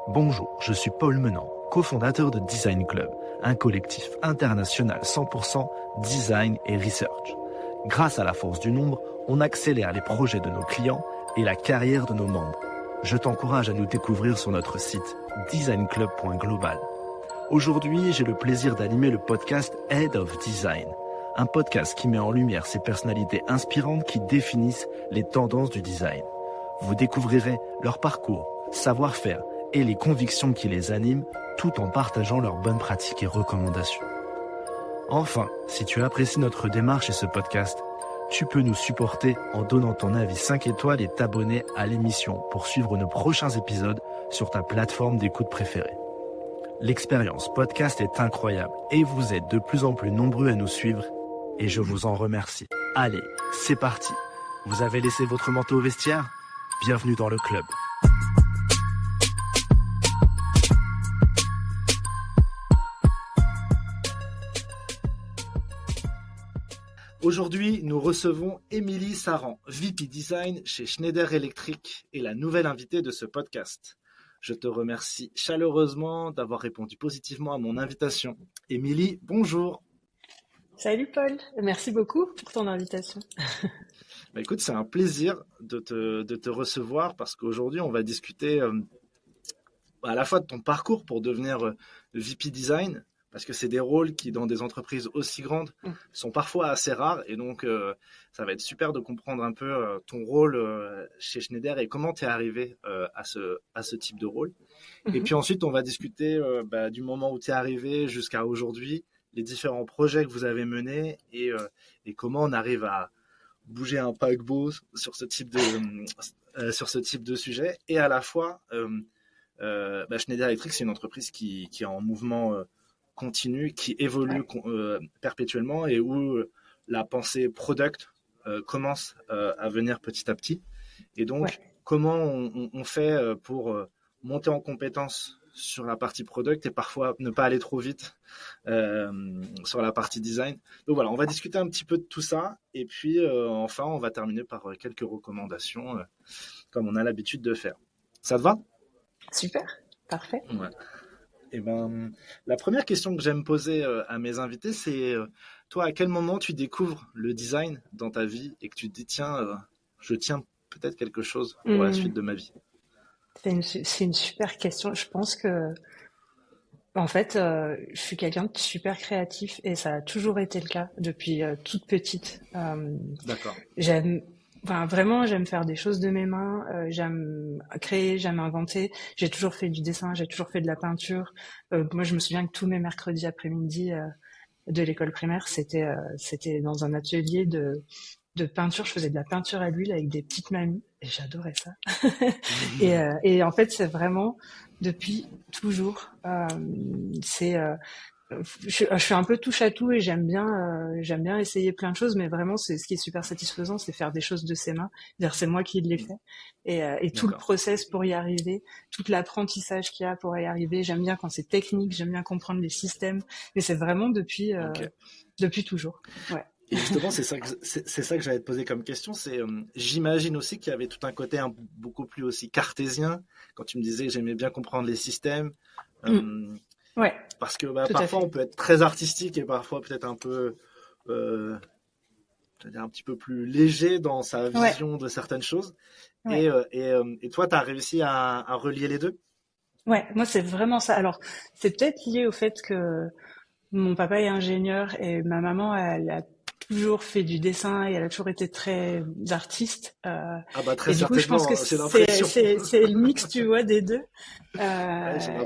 Bonjour, je suis Paul Menant, cofondateur de Design Club, un collectif international 100% design et research. Grâce à la force du nombre, on accélère les projets de nos clients et la carrière de nos membres. Je t'encourage à nous découvrir sur notre site designclub.global. Aujourd'hui, j'ai le plaisir d'animer le podcast Head of Design, un podcast qui met en lumière ces personnalités inspirantes qui définissent les tendances du design. Vous découvrirez leur parcours, savoir-faire et les convictions qui les animent, tout en partageant leurs bonnes pratiques et recommandations. Enfin, si tu apprécies notre démarche et ce podcast, tu peux nous supporter en donnant ton avis 5 étoiles et t'abonner à l'émission pour suivre nos prochains épisodes sur ta plateforme d'écoute préférée. L'expérience podcast est incroyable et vous êtes de plus en plus nombreux à nous suivre et je vous en remercie. Allez, c'est parti. Vous avez laissé votre manteau au vestiaire ? Bienvenue dans le club. Aujourd'hui, nous recevons Émilie Saran, VP Design chez Schneider Electric et la nouvelle invitée de ce podcast. Je te remercie chaleureusement d'avoir répondu positivement à mon invitation. Émilie, bonjour. Salut Paul, merci beaucoup pour ton invitation. Écoute, c'est un plaisir de te recevoir parce qu'aujourd'hui, on va discuter à la fois de ton parcours pour devenir VP Design, parce que c'est des rôles qui, dans des entreprises aussi grandes, sont parfois assez rares. Et donc, ça va être super de comprendre un peu ton rôle chez Schneider et comment tu es arrivé à ce type de rôle. Et puis ensuite, on va discuter du moment où tu es arrivé jusqu'à aujourd'hui, les différents projets que vous avez menés et comment on arrive à bouger un paquebot sur ce type de sujet. Et à la fois, Schneider Electric, c'est une entreprise qui est en mouvement continu, qui évolue perpétuellement et où la pensée product commence à venir petit à petit. Et donc, comment on fait pour monter en compétence sur la partie product et parfois ne pas aller trop vite sur la partie design. Donc voilà, on va discuter un petit peu de tout ça et puis enfin, on va terminer par quelques recommandations comme on a l'habitude de faire. Ça te va ? Super, parfait. Ouais. Et la première question que j'aime poser à mes invités, c'est toi, à quel moment tu découvres le design dans ta vie et que tu te dis, tiens, je tiens peut-être quelque chose pour la suite de ma vie ? C'est une super question. Je pense que, en fait, je suis quelqu'un de super créatif et ça a toujours été le cas depuis toute petite. D'accord. Vraiment, j'aime faire des choses de mes mains, j'aime créer, j'aime inventer. J'ai toujours fait du dessin, j'ai toujours fait de la peinture. Moi, je me souviens que tous mes mercredis après-midi de l'école primaire, c'était dans un atelier de peinture. Je faisais de la peinture à l'huile avec des petites mamies et j'adorais ça. Et en fait, c'est vraiment depuis toujours. Je suis un peu touche à tout et j'aime bien essayer plein de choses, mais vraiment, c'est ce qui est super satisfaisant, c'est faire des choses de ses mains. C'est-à-dire, c'est moi qui l'ai fait et tout le process pour y arriver, tout l'apprentissage qu'il y a pour y arriver. J'aime bien quand c'est technique, j'aime bien comprendre les systèmes, mais c'est vraiment depuis toujours. Ouais. Et justement, c'est ça que j'allais te poser comme question. C'est, j'imagine aussi qu'il y avait tout un côté beaucoup plus aussi cartésien quand tu me disais que j'aimais bien comprendre les systèmes. Ouais. Parce que parfois on peut être très artistique et parfois peut-être un peu, un petit peu plus léger dans sa vision de certaines choses. Ouais. Et toi, tu as réussi à relier les deux ? Ouais, moi c'est vraiment ça. Alors c'est peut-être lié au fait que mon papa est ingénieur et ma maman elle a toujours fait du dessin et elle a toujours été très artiste. Très et du coup, je pense que c'est le mix, tu vois, des deux.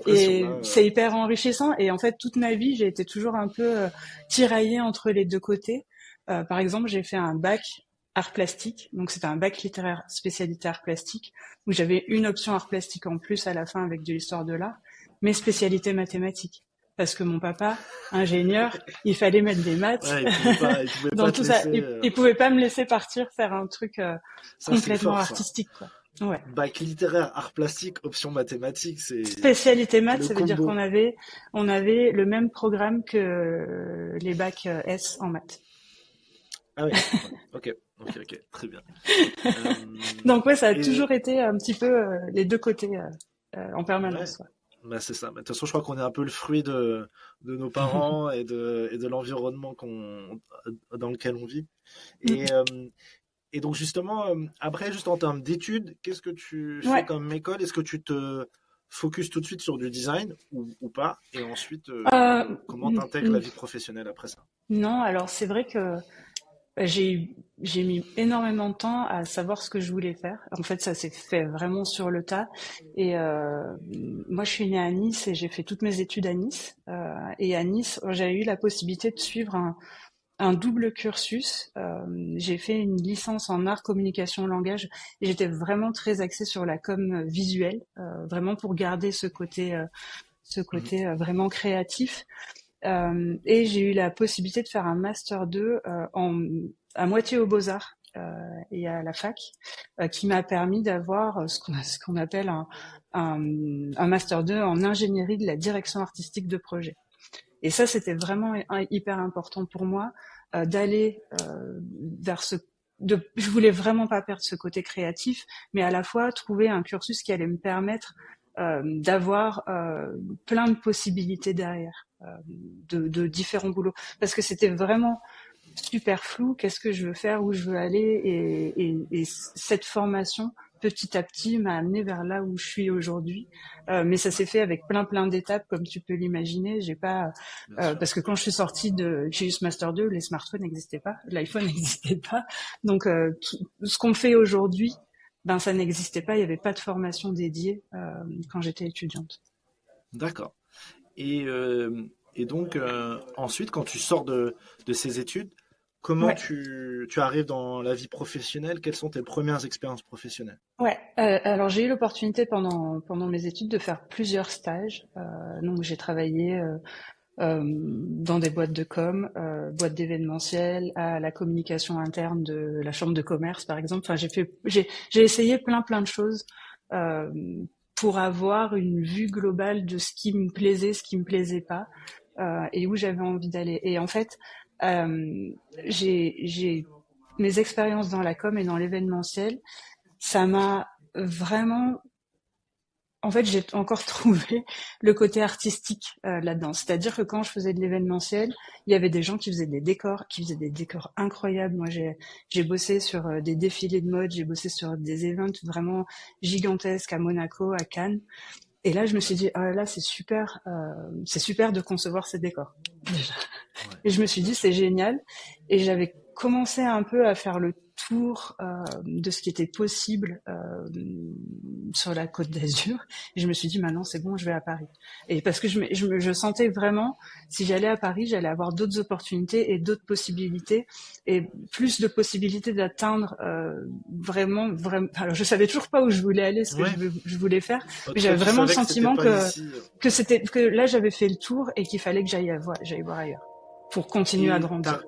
Et c'est hyper enrichissant. Et en fait, toute ma vie, j'ai été toujours un peu tiraillée entre les deux côtés. Par exemple, j'ai fait un bac art plastique. Donc, c'était un bac littéraire spécialité art plastique où j'avais une option art plastique en plus à la fin avec de l'histoire de l'art, mais spécialité mathématiques. Parce que mon papa, ingénieur, il fallait mettre des maths dans tout ça. Il pouvait pas me laisser partir faire un truc complètement artistique, quoi. Ouais. Bac littéraire, art plastique, option mathématiques, c'est... Spécialité maths, ça veut dire qu'on avait le même programme que les bacs S en maths. Ah oui, ok, très bien. Donc ouais, ça a toujours été un petit peu les deux côtés en permanence. Ouais. Bah, c'est ça. De toute façon, je crois qu'on est un peu le fruit de nos parents et de l'environnement dans lequel on vit. Et, et donc, justement, après, juste en termes d'études, qu'est-ce que tu fais Ouais. comme école? Est-ce que tu te focuses tout de suite sur du design ou pas? Et ensuite, comment t'intègres la vie professionnelle après ça? Non, alors c'est vrai que j'ai mis énormément de temps à savoir ce que je voulais faire. En fait, ça s'est fait vraiment sur le tas. Et moi, je suis née à Nice et j'ai fait toutes mes études à Nice. Et à Nice, j'ai eu la possibilité de suivre un double cursus. J'ai fait une licence en art, communication, langage. Et j'étais vraiment très axée sur la com visuelle, vraiment pour garder ce côté vraiment créatif. Et j'ai eu la possibilité de faire un master 2 à moitié aux Beaux-Arts et à la fac, qui m'a permis d'avoir ce qu'on appelle un master 2 en ingénierie de la direction artistique de projet. Et ça, c'était vraiment hyper important pour moi d'aller vers je voulais vraiment pas perdre ce côté créatif, mais à la fois trouver un cursus qui allait me permettre d'avoir plein de possibilités derrière, de différents boulots, parce que c'était vraiment super flou. Qu'est-ce que je veux faire, où je veux aller, et cette formation petit à petit m'a amené vers là où je suis aujourd'hui, mais ça s'est fait avec plein d'étapes, comme tu peux l'imaginer. J'ai pas parce que quand je suis sortie j'ai eu ce master 2, les smartphones n'existaient pas, l'iPhone n'existait pas, donc ce qu'on fait aujourd'hui, ben ça n'existait pas, il n'y avait pas de formation dédiée quand j'étais étudiante. D'accord. Et, et donc, ensuite, quand tu sors de ces études, comment Ouais. tu arrives dans la vie professionnelle? Quelles sont tes premières expériences professionnelles? Ouais, alors j'ai eu l'opportunité pendant mes études de faire plusieurs stages. Donc j'ai travaillé dans des boîtes de com, boîtes d'événementiel, à la communication interne de la chambre de commerce par exemple. Enfin j'ai essayé plein de choses euh, pour avoir une vue globale de ce qui me plaisait, ce qui me plaisait pas, et où j'avais envie d'aller. Et en fait, j'ai mes expériences dans la com et dans l'événementiel, ça m'a vraiment, en fait, j'ai encore trouvé le côté artistique là-dedans. C'est-à-dire que quand je faisais de l'événementiel, il y avait des gens qui faisaient des décors incroyables. Moi, j'ai bossé sur des défilés de mode, j'ai bossé sur des events vraiment gigantesques à Monaco, à Cannes. Et là, je me suis dit, ah là, c'est super de concevoir ces décors, déjà. Ouais, Et je me suis bien dit, sûr. c'est génial. Et j'avais commencé un peu à faire le tour de ce qui était possible sur la Côte d'Azur. Et je me suis dit, maintenant, c'est bon, je vais à Paris. Et parce que je sentais vraiment, si j'allais à Paris, j'allais avoir d'autres opportunités et d'autres possibilités, et plus de possibilités d'atteindre vraiment. Alors, je savais toujours pas où je voulais aller, ce que Ouais. je voulais faire, mais Toi, j'avais tu vraiment le savais que c'était sentiment pas ici. que là, j'avais fait le tour et qu'il fallait que j'aille voir ailleurs pour continuer à Et grandir.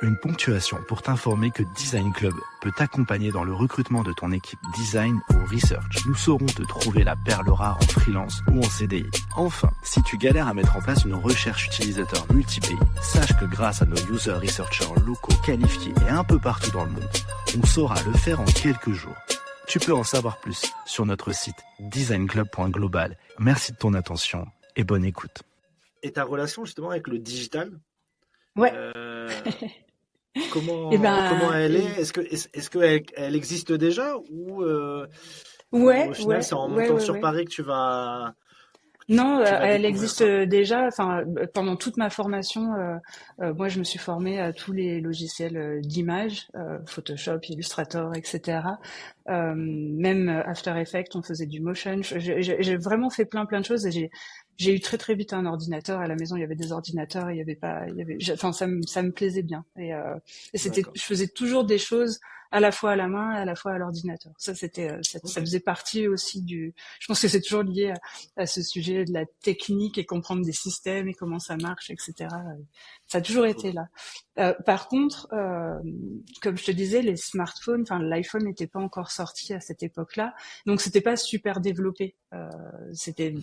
Une ponctuation pour t'informer que Design Club peut t'accompagner dans le recrutement de ton équipe design ou research. Nous saurons te trouver la perle rare en freelance ou en CDI. Enfin, si tu galères à mettre en place une recherche utilisateur multi-pays, sache que grâce à nos user researchers locaux qualifiés et un peu partout dans le monde, on saura le faire en quelques jours. Tu peux en savoir plus sur notre site designclub.global. Merci de ton attention et bonne écoute. Et ta relation justement avec le digital, Ouais. comment elle est? Est-ce qu'elle existe déjà ou au final c'est en montant sur Paris que Non, tu vas elle découvrir existe ça? déjà. Enfin, pendant toute ma formation, moi, je me suis formée à tous les logiciels d'image, Photoshop, Illustrator, etc. Même After Effects, on faisait du motion. J'ai vraiment fait plein de choses, et j'ai eu très vite un ordinateur à la maison. Il y avait des ordinateurs, il y avait pas, enfin, ça me plaisait bien. Et je faisais toujours des choses à la fois à la main et à la fois à l'ordinateur. Ça, ça faisait partie aussi je pense que c'est toujours lié à ce sujet de la technique et comprendre des systèmes et comment ça marche, etc. Ça a toujours été là. Par contre, comme je te disais, les smartphones, enfin l'iPhone n'était pas encore sorti à cette époque-là, donc c'était pas super développé. C'était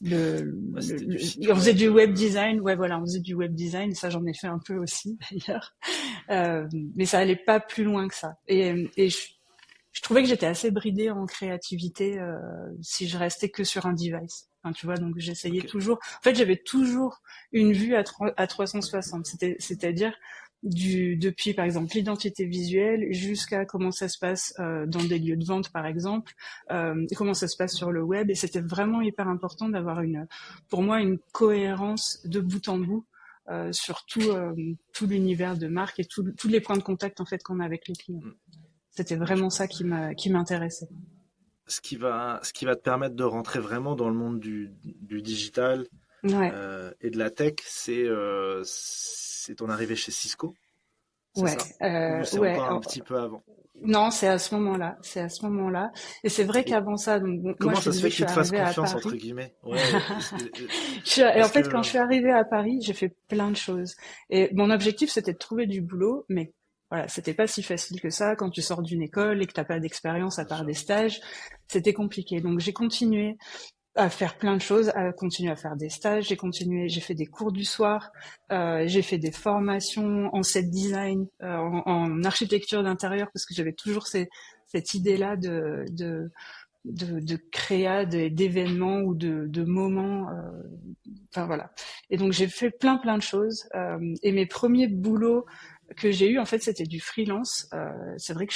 on faisait du web design, ouais voilà, on faisait du web design, et ça j'en ai fait un peu aussi d'ailleurs, mais ça allait pas plus loin que ça. Et je trouvais que j'étais assez bridée en créativité si je restais que sur un device. Enfin, tu vois, donc j'essayais toujours. En fait, j'avais toujours une vue à 360. C'est-à-dire depuis par exemple l'identité visuelle jusqu'à comment ça se passe dans des lieux de vente par exemple, comment ça se passe sur le web. Et c'était vraiment hyper important d'avoir pour moi, une cohérence de bout en bout. Sur tout l'univers de marque et tous les points de contact en fait qu'on a avec les clients. C'était vraiment ça qui m'intéressait. Ce qui va te permettre de rentrer vraiment dans le monde du digital et de la tech, c'est ton arrivée chez Cisco. C'est ça? Ou c'est encore un petit peu avant? Non, c'est à ce moment-là. Et c'est vrai qu'avant ça, donc comment moi, ça se fait que tu te fasses confiance entre guillemets? Ouais. Et en fait, quand je suis arrivée à Paris, j'ai fait plein de choses. Et mon objectif, c'était de trouver du boulot, mais voilà, c'était pas si facile que ça. Quand tu sors d'une école et que t'as pas d'expérience à part des stages, c'était compliqué. Donc j'ai continué à faire plein de choses, à continuer à faire des stages, j'ai fait des cours du soir, j'ai fait des formations en set design, en architecture d'intérieur, parce que j'avais toujours cette idée-là de créa, d'événements ou de moments. Enfin voilà. Et donc j'ai fait plein de choses. Et mes premiers boulots que j'ai eu, en fait, c'était du freelance. C'est vrai que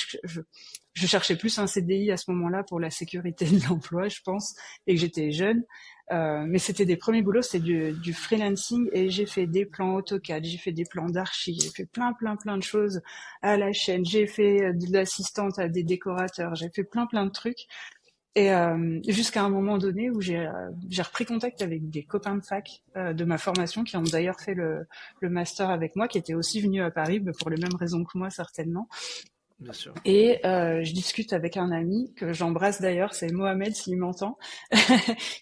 je cherchais plus un CDI à ce moment-là pour la sécurité de l'emploi, je pense, et que j'étais jeune. Mais c'était des premiers boulots, c'était du freelancing, et j'ai fait des plans AutoCAD, j'ai fait des plans d'archi, j'ai fait plein de choses à la chaîne. J'ai fait de l'assistante à des décorateurs, j'ai fait plein de trucs. Et jusqu'à un moment donné où j'ai repris contact avec des copains de fac de ma formation qui ont d'ailleurs fait le master avec moi, qui étaient aussi venus à Paris pour les mêmes raisons que moi certainement. Bien sûr. Et je discute avec un ami que j'embrasse d'ailleurs, c'est Mohamed s'il m'entend,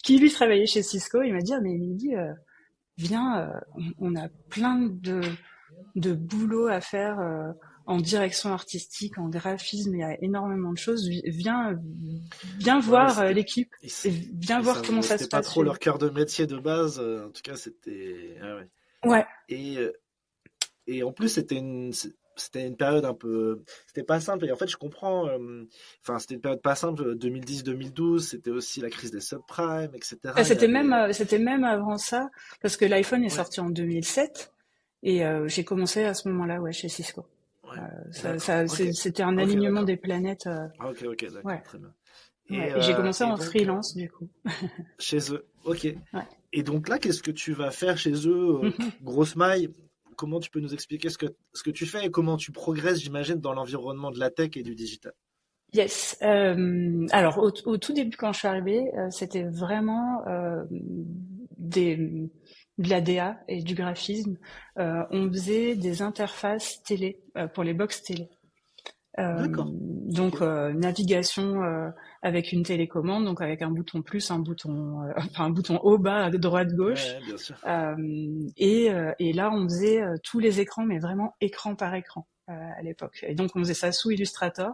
qui lui travaillait chez Cisco. Il m'a dit mais il me dit viens, on a plein de boulot à faire en direction artistique, en graphisme, il y a énormément de choses. Viens voir l'équipe et viens voir comment ça se passe. C'était pas trop leur cœur de métier de base. En tout cas, c'était... Ouais. Et en plus, c'était une période un peu... C'était pas simple. Et en fait, je comprends... c'était une période pas simple. 2010-2012, c'était aussi la crise des subprimes, etc. C'était même avant ça, parce que l'iPhone est sorti en 2007. Et j'ai commencé à ce moment-là, chez Cisco. C'était un alignement des planètes. Ok, d'accord, très bien. Et j'ai commencé en freelance, du coup. Chez eux, ok. Ouais. Et donc là, qu'est-ce que tu vas faire chez eux? Grosse maille, comment tu peux nous expliquer ce que tu fais et comment tu progresses, j'imagine, dans l'environnement de la tech et du digital? Yes. Alors, au tout début, quand je suis arrivée, c'était vraiment de la DA et du graphisme. On faisait des interfaces télé pour les box télé. Donc navigation avec une télécommande, donc avec un bouton plus, un bouton haut, bas, droite, gauche. Ouais, bien sûr. Et là on faisait tous les écrans, mais vraiment écran par écran à l'époque. Et donc on faisait ça sous Illustrator.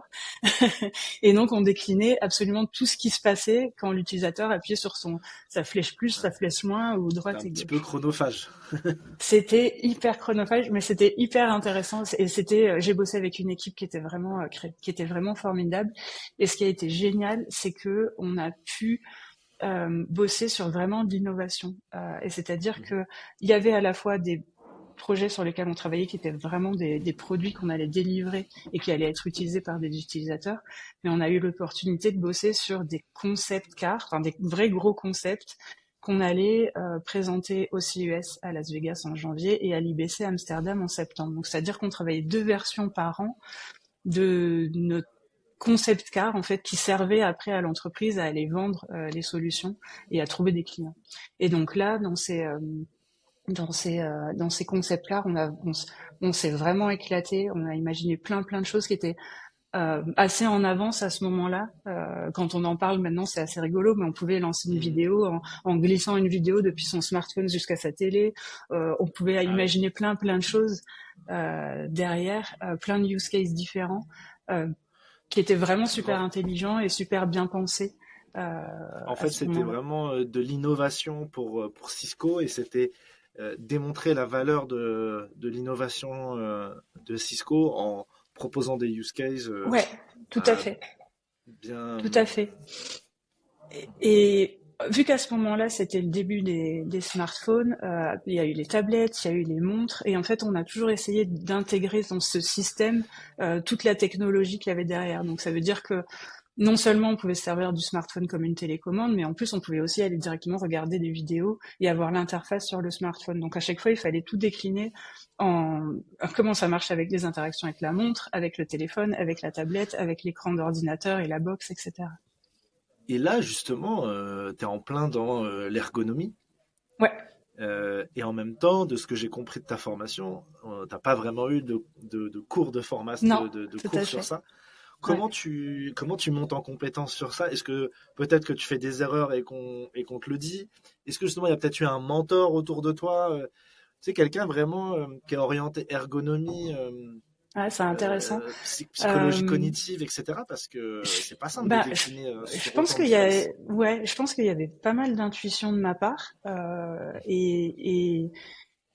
Et donc on déclinait absolument tout ce qui se passait quand l'utilisateur appuyait sur sa flèche plus, sa flèche moins ou droite et gauche. Un petit peu chronophage. C'était hyper chronophage, mais c'était hyper intéressant. Et j'ai bossé avec une équipe qui était vraiment formidable. Et ce qui a été génial, c'est que on a pu bosser sur vraiment de l'innovation. Et c'est-à-dire que il y avait à la fois des projets sur lesquels on travaillait qui étaient vraiment des produits qu'on allait délivrer et qui allaient être utilisés par des utilisateurs. Mais on a eu l'opportunité de bosser sur des concept cars, des vrais gros concepts qu'on allait présenter au CES à Las Vegas en janvier et à l'IBC Amsterdam en septembre. Donc, c'est-à-dire qu'on travaillait 2 versions par an de notre concept car, en fait, qui servait après à l'entreprise à aller vendre les solutions et à trouver des clients. Et donc là, dans ces concept cars, on s'est vraiment éclaté. On a imaginé plein de choses qui étaient assez en avance à ce moment-là. Quand on en parle maintenant, c'est assez rigolo, mais on pouvait lancer une vidéo en glissant une vidéo depuis son smartphone jusqu'à sa télé. On pouvait imaginer plein de choses derrière, plein de use cases différents, qui étaient vraiment super intelligents et super bien pensés. En fait, c'était vraiment de l'innovation pour Cisco, et c'était démontrer la valeur de l'innovation de Cisco en proposant des use cases. Ouais, tout à fait. bien. Tout à fait. Et vu qu'à ce moment-là, c'était le début des smartphones, il y a eu les tablettes, il y a eu les montres, et en fait, on a toujours essayé d'intégrer dans ce système toute la technologie qu'il y avait derrière. Donc, ça veut dire que non seulement on pouvait se servir du smartphone comme une télécommande, mais en plus, on pouvait aussi aller directement regarder des vidéos et avoir l'interface sur le smartphone. Donc, à chaque fois, il fallait tout décliner en comment ça marche avec les interactions avec la montre, avec le téléphone, avec la tablette, avec l'écran d'ordinateur et la box, etc. Et là, justement, tu es en plein dans l'ergonomie. Ouais. Et en même temps, de ce que j'ai compris de ta formation, t'as pas vraiment eu de cours de formation, de cours sur ça. Comment tu montes en compétence sur ça? Est-ce que peut-être que tu fais des erreurs et qu'on te le dit? Est-ce que justement il y a peut-être eu un mentor autour de toi? Tu sais, quelqu'un vraiment qui est orienté ergonomie, c'est intéressant. Psychologie cognitive, etc. Parce que c'est pas simple de décliner. Je pense qu'il y a, je pense qu'il y avait pas mal d'intuition de ma part et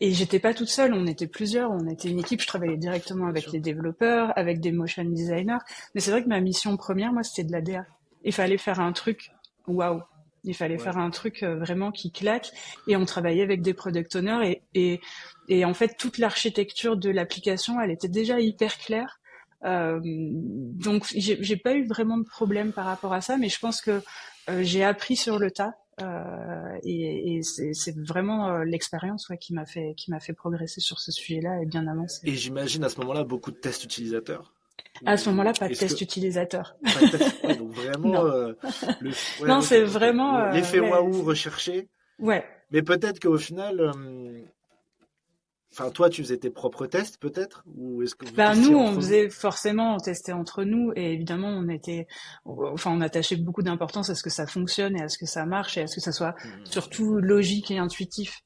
j'étais pas toute seule, on était plusieurs, on était une équipe, je travaillais directement avec les développeurs, avec des motion designers, mais c'est vrai que ma mission première, moi, c'était de la DA. Il fallait faire un truc, waouh, il fallait faire un truc vraiment qui claque, et on travaillait avec des product owners, et en fait, toute l'architecture de l'application, elle était déjà hyper claire, donc j'ai pas eu vraiment de problème par rapport à ça, mais je pense que j'ai appris sur le tas. Et c'est vraiment l'expérience qui m'a fait progresser sur ce sujet-là et bien avancer. Et j'imagine à ce moment-là beaucoup de tests utilisateurs. À ce moment-là, pas de test utilisateur. Pas de test, ouais, donc vraiment non, c'est vraiment l'effet waouh recherché. Ouais. Mais peut-être qu'au final, enfin, toi, tu faisais tes propres tests, peut-être, ou est-ce que nous, on faisait forcément, on testait entre nous, et évidemment, on attachait beaucoup d'importance à ce que ça fonctionne et à ce que ça marche et à ce que ça soit surtout logique et intuitif,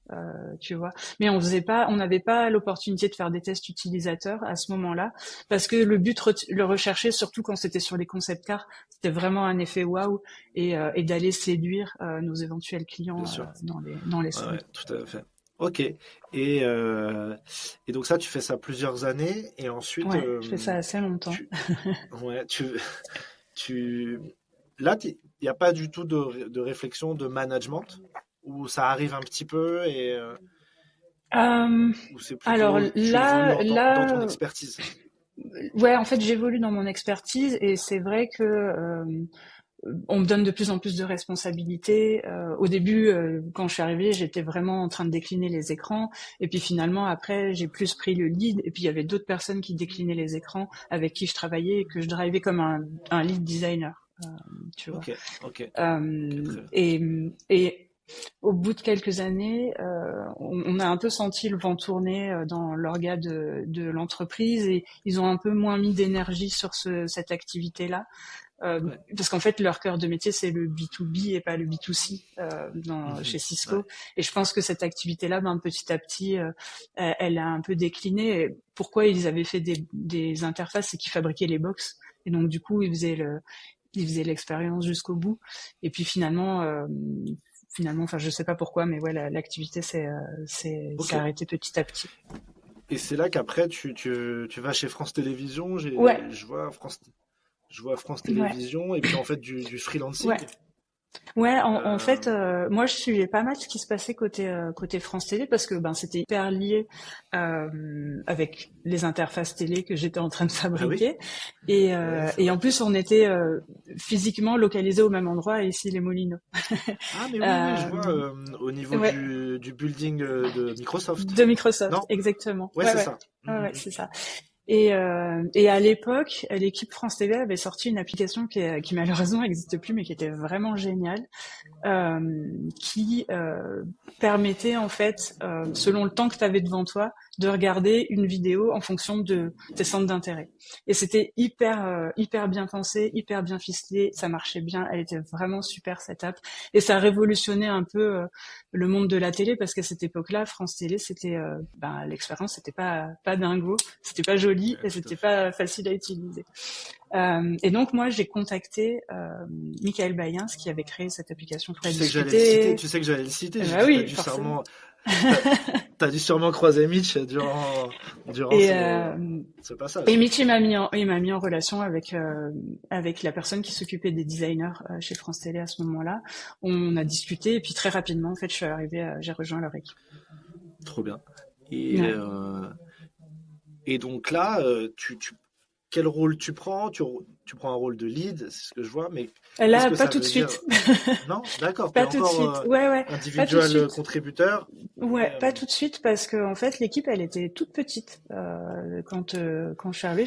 tu vois. Mais on n'avait pas l'opportunité de faire des tests utilisateurs à ce moment-là, parce que le but, le rechercher, surtout quand c'était sur les concept cars, c'était vraiment un effet waouh et d'aller séduire nos éventuels clients dans les salles. Ouais, tout à fait. Ok. Et donc ça, tu fais ça plusieurs années et ensuite. Ouais, je fais ça assez longtemps. Là, il n'y a pas du tout de réflexion de management où ça arrive un petit peu et. Ou c'est plutôt. Alors dans ton expertise. Ouais, en fait, j'évolue dans mon expertise et c'est vrai que. On me donne de plus en plus de responsabilités. Au début, quand je suis arrivée, j'étais vraiment en train de décliner les écrans. Et puis finalement, après, j'ai plus pris le lead. Et puis il y avait d'autres personnes qui déclinaient les écrans avec qui je travaillais et que je drivais comme un lead designer. Tu vois. Ok. Et au bout de quelques années, on a un peu senti le vent tourner dans l'orga de l'entreprise et ils ont un peu moins mis d'énergie sur cette activité-là. Parce qu'en fait, leur cœur de métier, c'est le B2B et pas le B2C chez Cisco. Ouais. Et je pense que cette activité-là, petit à petit, elle a un peu décliné. Et pourquoi ils avaient fait des interfaces, c'est qu'ils fabriquaient les box. Et donc, du coup, ils faisaient l'expérience jusqu'au bout. Et puis finalement, enfin, je sais pas pourquoi, mais ouais, l'activité s'est arrêtée petit à petit. Et c'est là qu'après, tu vas chez France Télévisions. Je vois France Télévisions et puis en fait du freelancing. Ouais, en fait, moi je suivais pas mal ce qui se passait côté France Télé parce que c'était hyper lié avec les interfaces télé que j'étais en train de fabriquer et en plus on était physiquement localisés au même endroit ici les Moulineaux. Ah mais oui, je vois au niveau du building de Microsoft. De Microsoft, non exactement. Ouais, c'est ça. Ouais, c'est ça. Et à l'époque, l'équipe France TV avait sorti une application qui malheureusement n'existe plus, mais qui était vraiment géniale, qui permettait en fait, selon le temps que tu avais devant toi, de regarder une vidéo en fonction de tes centres d'intérêt. Et c'était hyper bien pensé, hyper bien ficelé, ça marchait bien, elle était vraiment super cette app. Et ça révolutionnait un peu le monde de la télé parce qu'à cette époque-là, France Télé, c'était l'expérience, c'était pas dingo, c'était pas joli. joli et c'était pas facile à utiliser. Et donc moi j'ai contacté Michael Bayens qui avait créé cette application Tu sais que j'allais le citer. Bah oui, forcément. T'as dû sûrement croiser Mitch durant ce passage. Et Mitch il m'a mis en relation avec la personne qui s'occupait des designers chez France Télé à ce moment-là. On a discuté et puis très rapidement en fait j'ai rejoint leur équipe. Trop bien. Et donc là quel rôle tu prends? Tu prends un rôle de lead, c'est ce que je vois, mais là pas tout de suite. Non, d'accord. Pas tout de suite. Ouais. Individuel contributeur. Ouais, pas tout de suite parce que en fait l'équipe elle était toute petite quand je suis arrivée.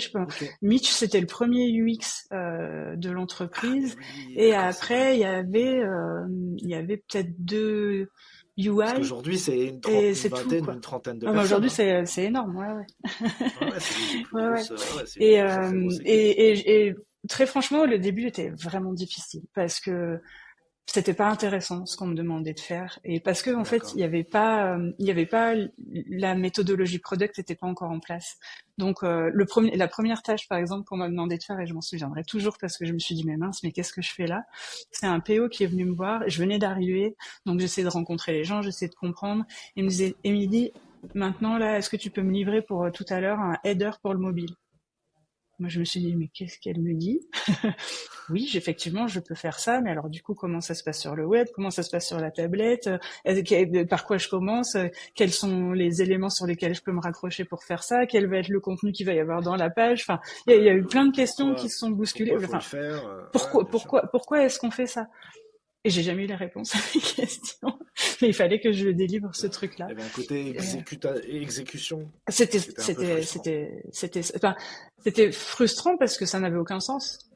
Mitch c'était le premier UX de l'entreprise et après il y avait peut-être 2 UI. Parce qu'aujourd'hui, c'est une trentaine de personnes. Aujourd'hui, c'est énorme, ouais. C'est et très franchement, le début était vraiment difficile parce que c'était pas intéressant ce qu'on me demandait de faire et parce que en fait il y avait pas la méthodologie product n'était pas encore en place. Donc la première tâche par exemple qu'on m'a demandé de faire et je m'en souviendrai toujours parce que je me suis dit mais mince mais qu'est-ce que je fais là? C'est un PO qui est venu me voir, je venais d'arriver donc j'essayais de rencontrer les gens, j'essayais de comprendre et il me dit maintenant là est-ce que tu peux me livrer pour tout à l'heure un header pour le mobile? Moi, je me suis dit, mais qu'est-ce qu'elle me dit? Oui, effectivement, je peux faire ça, mais alors du coup, comment ça se passe sur le web? Comment ça se passe sur la tablette? Par quoi je commence? Quels sont les éléments sur lesquels je peux me raccrocher pour faire ça? Quel va être le contenu qu'il va y avoir dans la page? Enfin, il y a eu plein de questions qui se sont bousculées. Pourquoi est-ce qu'on fait ça? Et j'ai jamais eu les réponses à mes questions. Mais il fallait que je délivre ce truc-là. Il y avait un côté exécution. C'était frustrant parce que ça n'avait aucun sens.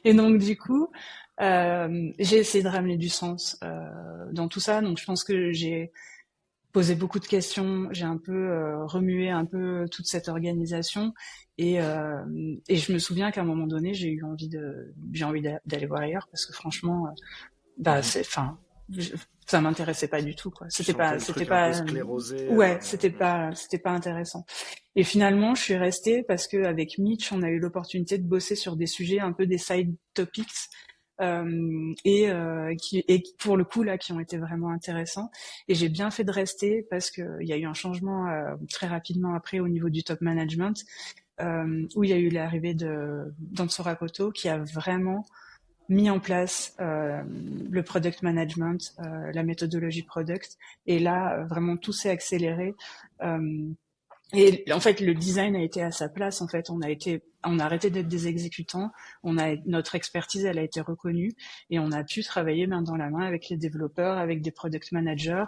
Et donc, du coup, j'ai essayé de ramener du sens, dans tout ça. Donc, je pense que j'ai posé beaucoup de questions. J'ai un peu remué un peu toute cette organisation. Et je me souviens qu'à un moment donné, j'ai envie d'aller voir ailleurs parce que franchement, ça m'intéressait pas du tout, quoi. C'était pas intéressant. Et finalement, je suis restée parce que avec Mitch, on a eu l'opportunité de bosser sur des sujets un peu des side topics. Et pour le coup là qui ont été vraiment intéressants et j'ai bien fait de rester parce que il y a eu un changement très rapidement après au niveau du top management où il y a eu l'arrivée d'Ansora Rakoto qui a vraiment mis en place le product management, la méthodologie product et là vraiment tout s'est accéléré et en fait le design a été à sa place. En fait on a arrêté d'être des exécutants, notre expertise elle a été reconnue et on a pu travailler main dans la main avec les développeurs, avec des product managers,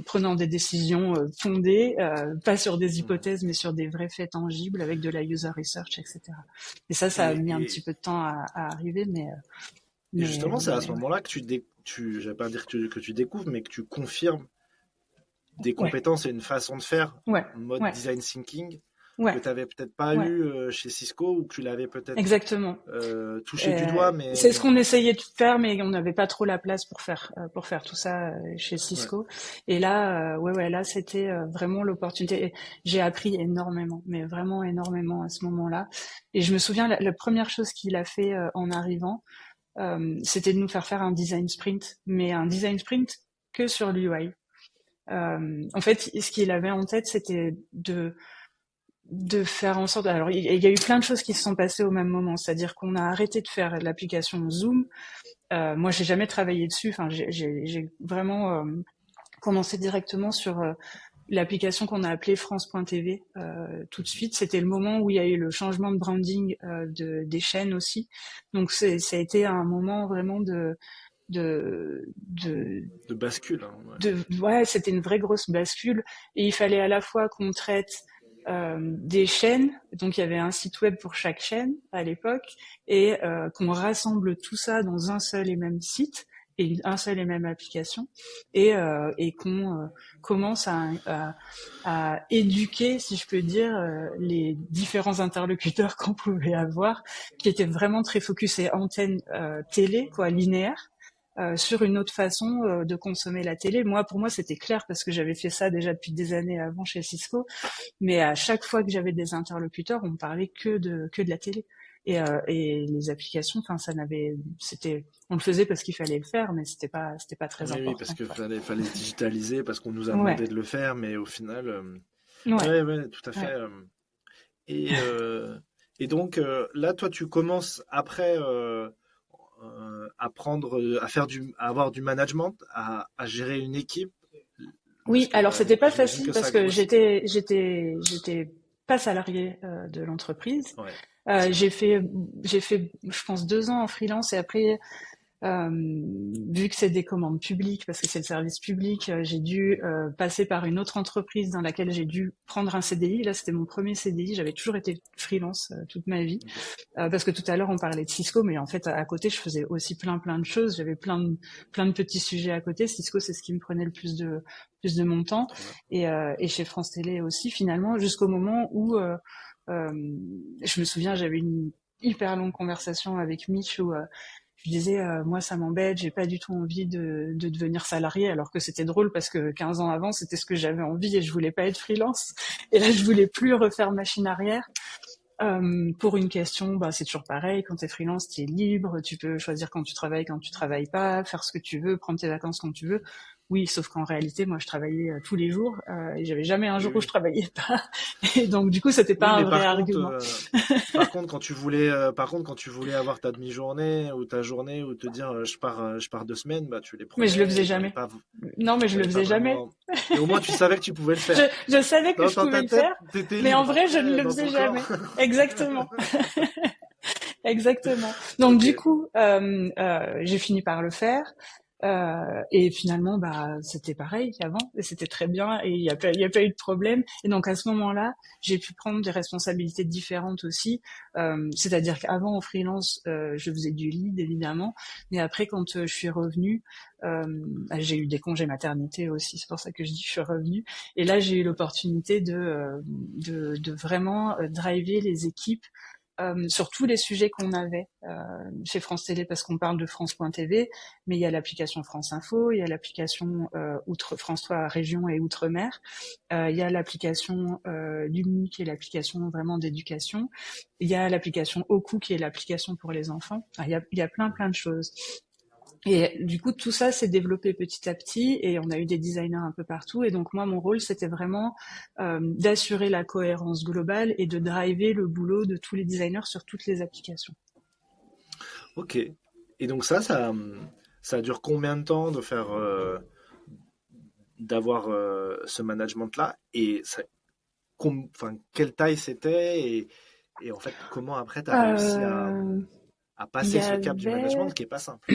prenant des décisions fondées, pas sur des hypothèses mais sur des vrais faits tangibles avec de la user research, etc. Et ça a mis un petit peu de temps à arriver, mais justement c'est à ce moment-là que je vais pas dire que tu découvres, mais que tu confirmes des compétences et une façon de faire en mode design thinking que tu n'avais peut-être pas eu chez Cisco ou que tu l'avais peut-être touché du doigt. Mais c'est ce qu'on essayait de faire, mais on n'avait pas trop la place pour faire tout ça chez Cisco. Et là, là c'était vraiment l'opportunité. Et j'ai appris énormément, mais vraiment énormément à ce moment-là. Et je me souviens, la première chose qu'il a fait en arrivant, c'était de nous faire un design sprint, mais un design sprint que sur l'UI. En fait, ce qu'il avait en tête, c'était de faire en sorte. Alors, il y a eu plein de choses qui se sont passées au même moment. C'est-à-dire qu'on a arrêté de faire l'application Zoom. Moi, j'ai jamais travaillé dessus. Enfin, j'ai vraiment commencé directement sur l'application qu'on a appelée France.tv tout de suite. C'était le moment où il y a eu le changement de branding des chaînes aussi. Donc, ça a été un moment vraiment de bascule. C'était une vraie grosse bascule et il fallait à la fois qu'on traite des chaînes, donc il y avait un site web pour chaque chaîne à l'époque et qu'on rassemble tout ça dans un seul et même site et un seul et même application et qu'on commence à éduquer, si je peux dire, les différents interlocuteurs qu'on pouvait avoir qui étaient vraiment très focusés antenne télé, quoi, linéaire. sur une autre façon de consommer la télé. Pour moi, c'était clair parce que j'avais fait ça déjà depuis des années avant chez Cisco. Mais à chaque fois que j'avais des interlocuteurs, on me parlait que de la télé. Et les applications, enfin, on le faisait parce qu'il fallait le faire, mais c'était pas très important. Oui, parce qu'il fallait se digitaliser, parce qu'on nous a demandé de le faire, mais au final, ouais, tout à fait. Et donc là, toi, tu commences après à avoir du management, à gérer une équipe. Oui, alors c'était pas facile parce que j'étais pas salariée de l'entreprise. Ouais. J'ai fait, je pense 2 ans en freelance et après, vu que c'est des commandes publiques, parce que c'est le service public, j'ai dû passer par une autre entreprise dans laquelle j'ai dû prendre un CDI. Là, c'était mon premier CDI. J'avais toujours été freelance toute ma vie, parce que tout à l'heure on parlait de Cisco, mais en fait à côté je faisais aussi plein de choses. J'avais plein de petits sujets à côté. Cisco, c'est ce qui me prenait le plus de mon temps, et chez France Télé aussi finalement, jusqu'au moment où je me souviens, j'avais une hyper longue conversation avec Mitch où je disais, moi, ça m'embête, j'ai pas du tout envie de devenir salarié, alors que c'était drôle parce que 15 ans avant, c'était ce que j'avais envie et je voulais pas être freelance. Et là, je voulais plus refaire machine arrière. Pour une question, c'est toujours pareil, quand t'es freelance, t'es libre, tu peux choisir quand tu travailles pas, faire ce que tu veux, prendre tes vacances quand tu veux. Oui, sauf qu'en réalité, moi, je travaillais tous les jours et j'avais jamais un jour où je travaillais pas. Et donc, du coup, c'était pas un vrai argument. Par contre, quand tu voulais avoir ta demi-journée ou ta journée ou te dire je pars 2 semaines, tu les prenais. Mais je le faisais jamais. Non, mais je le faisais jamais. Et au moins, tu savais que tu pouvais le faire. Je savais que je pouvais le faire, mais en vrai, je ne le faisais jamais. Exactement. Exactement. Donc, du coup, j'ai fini par le faire. Et finalement, c'était pareil qu'avant, et c'était très bien, et il y a pas eu de problème. Et donc à ce moment-là, j'ai pu prendre des responsabilités différentes aussi. C'est-à-dire qu'avant en freelance, je faisais du lead évidemment, mais après quand je suis revenue, j'ai eu des congés maternité aussi. C'est pour ça que je dis que je suis revenue. Et là, j'ai eu l'opportunité de vraiment driver les équipes. Sur tous les sujets qu'on avait chez France Télé, parce qu'on parle de France.tv, mais il y a l'application France Info, il y a l'application France 3 Région et Outre-mer, il y a l'application Lumi qui est l'application vraiment d'éducation, il y a l'application Oku qui est l'application pour les enfants. Il y a plein de choses. Et du coup, tout ça s'est développé petit à petit et on a eu des designers un peu partout. Et donc, moi, mon rôle, c'était vraiment d'assurer la cohérence globale et de driver le boulot de tous les designers sur toutes les applications. Ok. Et donc ça dure combien de temps de faire, d'avoir ce management-là? Et quelle taille c'était? Et en fait, comment après, tu as réussi à passer ce cap du management qui n'est pas simple?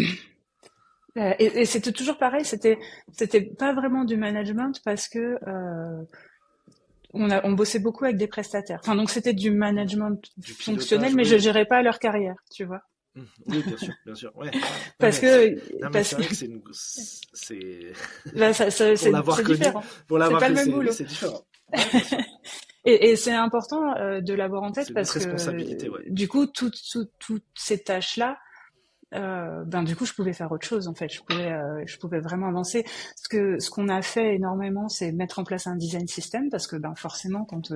Et c'était toujours pareil, c'était pas vraiment du management parce que on bossait beaucoup avec des prestataires. Enfin, donc c'était du management fonctionnel, mais je gérais pas leur carrière, tu vois. Oui, bien sûr, ouais. Parce que c'est vrai que c'est là, c'est différent. Pour l'avoir c'est pas le même boulot. C'est différent. Et c'est important de l'avoir en tête parce que du coup, toutes ces tâches-là, du coup je pouvais faire autre chose en fait, je pouvais vraiment avancer. Ce qu'on a fait énormément, c'est mettre en place un design system parce que forcément quand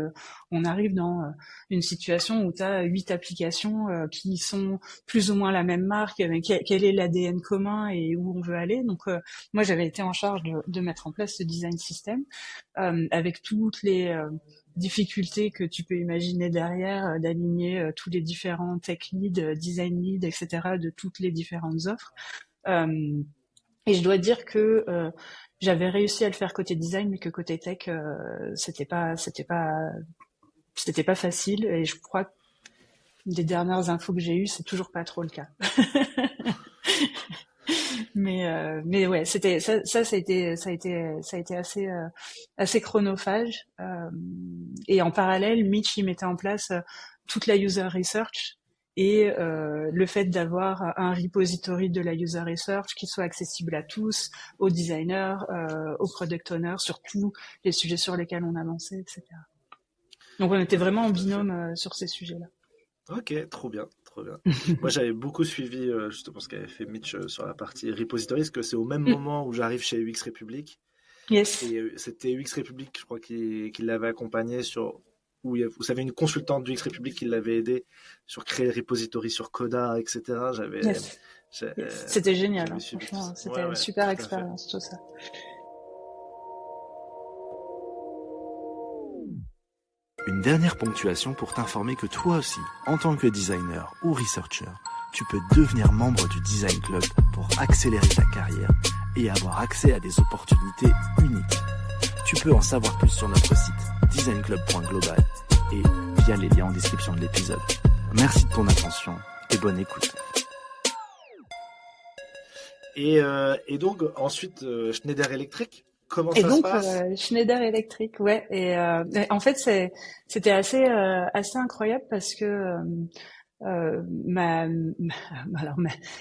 on arrive dans une situation où tu as 8 applications qui sont plus ou moins la même marque, quel est l'ADN commun et où on veut aller. Donc moi j'avais été en charge de mettre en place ce design system avec toutes les difficultés que tu peux imaginer derrière, d'aligner tous les différents tech leads, design leads, etc. de toutes les différentes offres. Et je dois dire que j'avais réussi à le faire côté design, mais que côté tech, c'était pas facile. Et je crois que des dernières infos que j'ai eues, c'est toujours pas trop le cas. Mais ouais, ça a été assez chronophage. Et en parallèle, Mitch il mettait en place toute la user research et le fait d'avoir un repository de la user research qui soit accessible à tous, aux designers, aux product owners, sur tous les sujets sur lesquels on avançait, etc. Donc on était vraiment en binôme sur ces sujets-là. Ok, trop bien. Trop bien. Moi, j'avais beaucoup suivi justement ce qu'avait fait Mitch sur la partie repository, parce que c'est au même moment où j'arrive chez UX Republic. Yes. Et c'était UX Republic, je crois, qui l'avait accompagné sur. Où vous savez, une consultante du UX Republic qui l'avait aidé sur créer le repository sur Coda, etc. Yes. C'était génial, hein, franchement. C'était une super expérience, tout ça. Une dernière ponctuation pour t'informer que toi aussi, en tant que designer ou researcher, tu peux devenir membre du Design Club pour accélérer ta carrière et avoir accès à des opportunités uniques. Tu peux en savoir plus sur notre site designclub.global et via les liens en description de l'épisode. Merci de ton attention et bonne écoute. Et donc ensuite Schneider Electric, comment ça se passe? Schneider Electric, ouais. Et en fait c'était assez incroyable parce que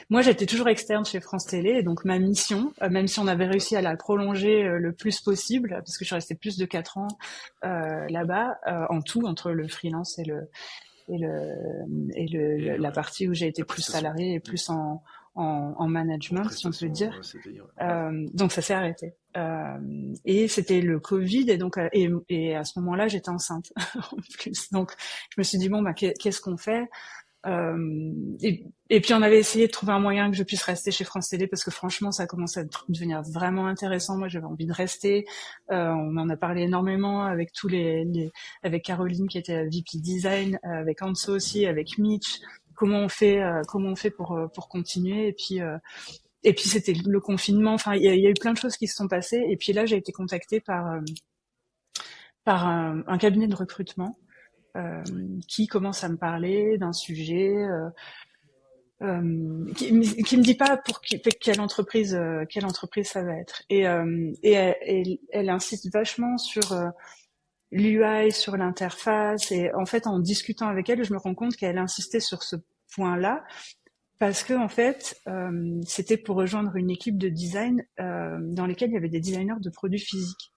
moi j'étais toujours externe chez France Télé, et donc ma mission, même si on avait réussi à la prolonger le plus possible, parce que je suis restée plus de 4 ans là-bas en tout, entre le freelance et la partie où j'ai été plus salariée et plus en management, si on peut dire. Donc ça s'est arrêté. Et c'était le Covid, et donc et à ce moment-là j'étais enceinte en plus. Donc je me suis dit bon qu'est-ce qu'on fait? Et puis on avait essayé de trouver un moyen que je puisse rester chez France Télé, parce que franchement ça commençait à devenir vraiment intéressant. Moi j'avais envie de rester. On en a parlé énormément avec avec Caroline qui était VP Design, avec Anso aussi, avec Mitch. Comment on fait pour continuer? Et puis c'était le confinement. Enfin il y a eu plein de choses qui se sont passées. Et puis là j'ai été contactée par un cabinet de recrutement. Qui commence à me parler d'un sujet qui me dit pas pour quelle entreprise ça va être, et elle insiste vachement sur l'UI, sur l'interface, et en fait en discutant avec elle je me rends compte qu'elle insistait sur ce point-là parce que en fait c'était pour rejoindre une équipe de design dans lesquelles il y avait des designers de produits physiques,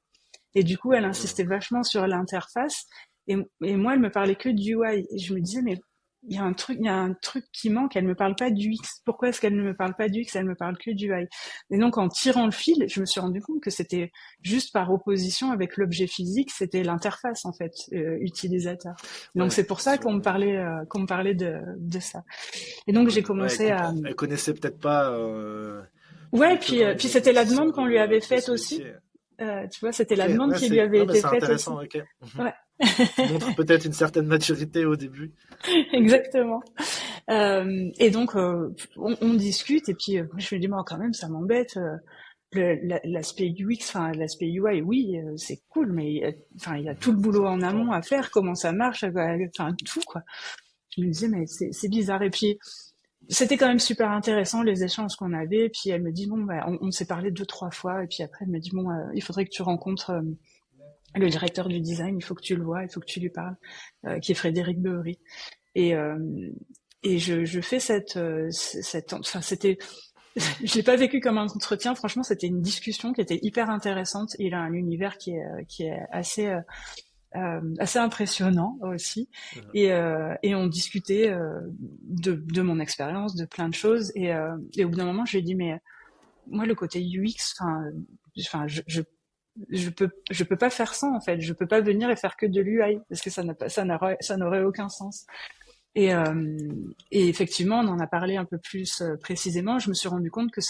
et du coup elle insistait vachement sur l'interface. Et moi, elle me parlait que du UI. Et je me disais, mais il y a un truc qui manque. Elle me parle pas du X. Pourquoi est-ce qu'elle ne me parle pas du X? Elle me parle que du UI. Et donc, en tirant le fil, je me suis rendu compte que c'était juste par opposition avec l'objet physique. C'était l'interface, en fait, utilisateur. Donc, c'est pour ça qu'on me parlait de ça. Et donc, j'ai commencé à... Elle connaissait peut-être pas... Ouais, puis c'était la demande qu'on lui avait faite aussi. Tu vois, c'était la demande qui lui avait été faite. C'est intéressant, aussi. Ok. Ouais. Ça montre peut-être une certaine maturité au début. Exactement. Et donc, on discute, et puis je me dis, moi, quand même, ça m'embête. L'aspect UX, enfin l'aspect UI, oui, c'est cool, mais il y a tout le boulot en amont à faire, comment ça marche, enfin tout quoi. Je me disais, mais c'est bizarre. Et puis c'était quand même super intéressant les échanges qu'on avait. Et puis elle me dit bon, on s'est parlé 2-3 fois, et puis après elle me dit bon, il faudrait que tu rencontres le directeur du design, il faut que tu le vois, il faut que tu lui parles, qui est Frédéric Beurry. Et je fais enfin c'était, je l'ai pas vécu comme un entretien, franchement c'était une discussion qui était hyper intéressante. Il a un univers qui est assez impressionnant aussi, et on discutait de mon expérience, de plein de choses, et au bout d'un moment je lui ai dit mais moi le côté UX, enfin je peux pas faire ça en fait, je peux pas venir et faire que de l'UI parce que ça n'aurait aucun sens. Et effectivement on en a parlé un peu plus précisément. Je me suis rendu compte que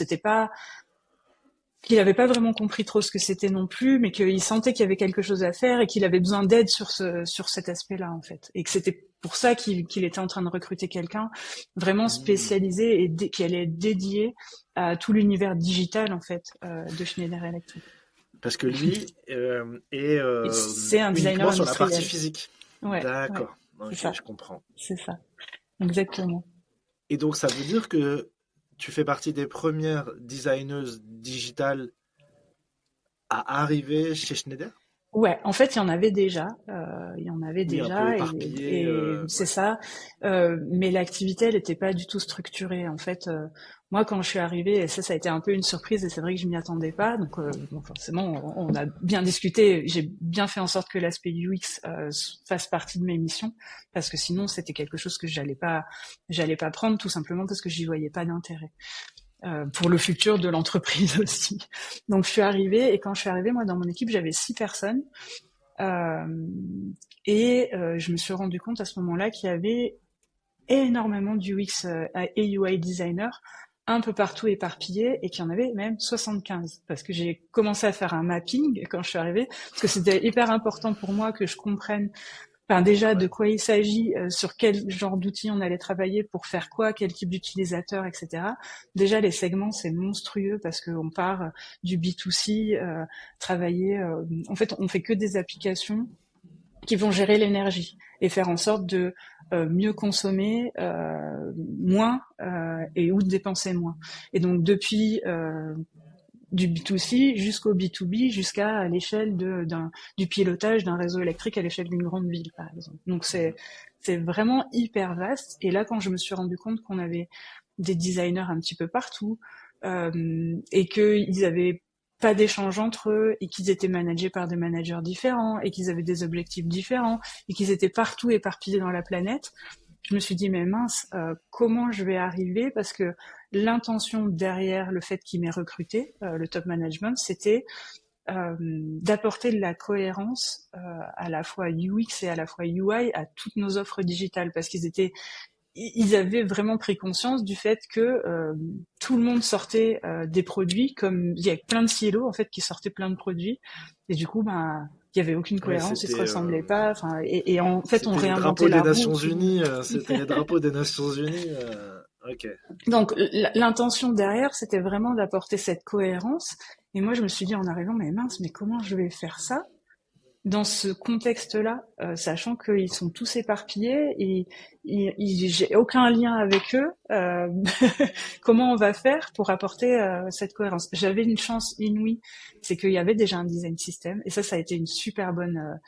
qu'il avait pas vraiment compris trop ce que c'était non plus, mais qu'il sentait qu'il y avait quelque chose à faire et qu'il avait besoin d'aide sur cet aspect-là en fait, et que c'était pour ça qu'il était en train de recruter quelqu'un vraiment spécialisé et qui allait être dédié à tout l'univers digital en fait de Schneider Electric. Parce que lui c'est un designer sur la partie physique. Ouais. D'accord. Ouais, ok, ça. Je comprends. C'est ça. Exactement. Et donc ça veut dire que tu fais partie des premières designeuses digitales à arriver chez Schneider? Ouais, en fait, il y en avait déjà, Oui, un peu éparpillé. et c'est Ouais. ça. Mais l'activité, elle n'était pas du tout structurée. En fait, moi, quand je suis arrivée, et ça a été un peu une surprise, et c'est vrai que je m'y attendais pas. Donc, bon, forcément, on a bien discuté. J'ai bien fait en sorte que l'aspect UX fasse partie de mes missions, parce que sinon, c'était quelque chose que j'allais pas prendre, tout simplement parce que j'y voyais pas d'intérêt. Pour le futur de l'entreprise aussi. Donc je suis arrivée, et quand je suis arrivée, moi dans mon équipe j'avais 6 personnes, euh, je me suis rendu compte à ce moment-là qu'il y avait énormément d'UX et UI designers un peu partout éparpillés, et qu'il y en avait même 75, parce que j'ai commencé à faire un mapping quand je suis arrivée, parce que c'était hyper important pour moi que je comprenne déjà de Ouais. quoi il s'agit, sur quel genre d'outils on allait travailler pour faire quoi, quel type d'utilisateur, etc. Déjà, les segments, c'est monstrueux parce qu'on part du B2C, travailler. En fait, on fait que des applications qui vont gérer l'énergie et faire en sorte de mieux consommer, moins, et ou de dépenser moins. Et donc, depuis du B2C jusqu'au B2B, jusqu'à l'échelle du pilotage d'un réseau électrique à l'échelle d'une grande ville, par exemple. Donc Mhm. c'est vraiment hyper vaste. Et là, quand je me suis rendu compte qu'on avait des designers un petit peu partout, et qu'ils avaient pas d'échange entre eux, et qu'ils étaient managés par des managers différents, et qu'ils avaient des objectifs différents, et qu'ils étaient partout éparpillés dans la planète, je me suis dit, mais mince, comment je vais arriver? Parce que l'intention derrière le fait qu'il m'ait recruté, le top management, c'était d'apporter de la cohérence, à la fois UX et à la fois UI à toutes nos offres digitales, parce ils avaient vraiment pris conscience du fait que tout le monde sortait des produits, comme il y a plein de silos en fait qui sortaient plein de produits, et du coup ben il y avait aucune Ouais, cohérence, ils se ressemblaient pas, enfin et en fait on c'était les réinventait drapeaux la des roue Nations tout le monde. Unies. C'était les drapeaux des Nations Unies. Ok. Donc l'intention derrière, c'était vraiment d'apporter cette cohérence. Et moi, je me suis dit en arrivant, mais mince, mais comment je vais faire ça dans ce contexte-là, sachant qu'ils sont tous éparpillés et j'ai aucun lien avec eux. Comment on va faire pour apporter cette cohérence? J'avais une chance inouïe, c'est qu'il y avait déjà un design system, et ça a été une super bonne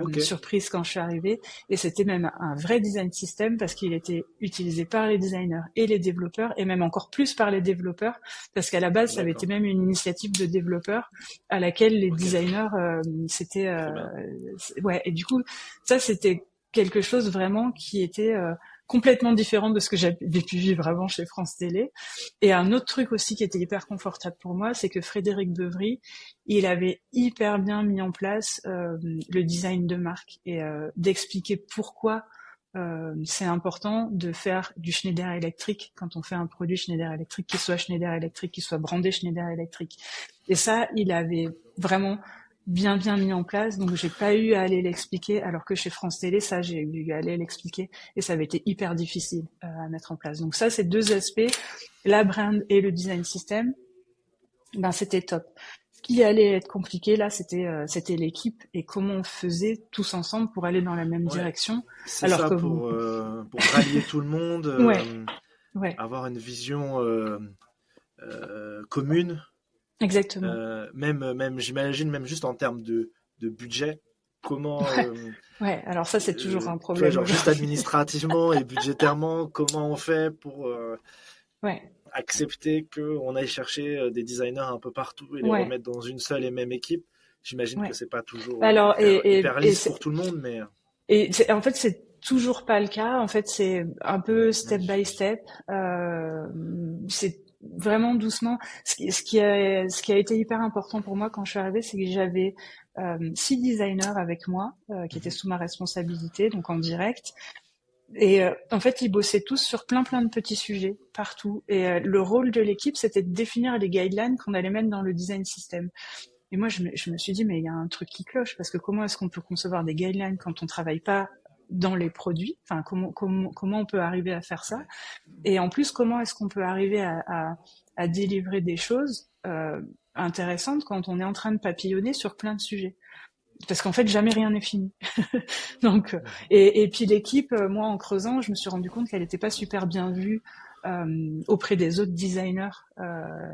Ok. surprise quand je suis arrivée. Et c'était même un vrai design system, parce qu'il était utilisé par les designers et les développeurs, et même encore plus par les développeurs, parce qu'à la base, ça avait été D'accord. même une initiative de développeurs à laquelle les Ok. designers, c'était, Trop bien. ouais. Et du coup, ça, c'était quelque chose vraiment qui était complètement différent de ce que j'avais pu vivre avant chez France Télé. Et un autre truc aussi qui était hyper confortable pour moi, c'est que Frédéric Beuvry, il avait hyper bien mis en place le design de marque, et d'expliquer pourquoi c'est important de faire du Schneider Electric quand on fait un produit Schneider Electric, qui soit Schneider Electric, qui soit brandé Schneider Electric. Et ça, il avait vraiment bien mis en place, donc j'ai pas eu à aller l'expliquer, alors que chez France Télé, ça, j'ai eu à aller l'expliquer, et ça avait été hyper difficile à mettre en place. Donc ça, c'est deux aspects, la brand et le design system, ben c'était top. Ce qui allait être compliqué là, c'était l'équipe, et comment on faisait tous ensemble pour aller dans la même Ouais. direction, C'est alors ça que vous, pour rallier tout le monde, ouais, ouais, avoir une vision commune. exactement. Même j'imagine, même juste en termes de budget, comment, Ouais, alors ça c'est toujours un tu vois, problème genre juste aujourd'hui. administrativement et budgétairement, comment on fait pour Ouais, accepter qu'on aille chercher des designers un peu partout et les ouais, remettre dans une seule et même équipe. J'imagine que ouais. c'est pas toujours Alors hyper lisse pour tout le monde, mais en fait c'est toujours pas le cas. En fait c'est un peu step by step. C'est vraiment doucement. Ce qui a été hyper important pour moi quand je suis arrivée, c'est que j'avais 6 designers avec moi qui étaient Mhm. sous ma responsabilité, donc en direct. Et en fait, ils bossaient tous sur plein de petits sujets partout. Et le rôle de l'équipe, c'était de définir les guidelines qu'on allait mettre dans le design system. Et moi, je me suis dit, mais il y a un truc qui cloche, parce que comment est-ce qu'on peut concevoir des guidelines quand on travaille pas dans les produits? Enfin, comment on peut arriver à faire ça? Ouais. Et en plus, comment est-ce qu'on peut arriver à délivrer des choses intéressantes quand on est en train de papillonner sur plein de sujets? Parce qu'en fait, jamais rien n'est fini. Donc, Mhm. et puis l'équipe, moi, en creusant, je me suis rendu compte qu'elle n'était pas super bien vue auprès des autres designers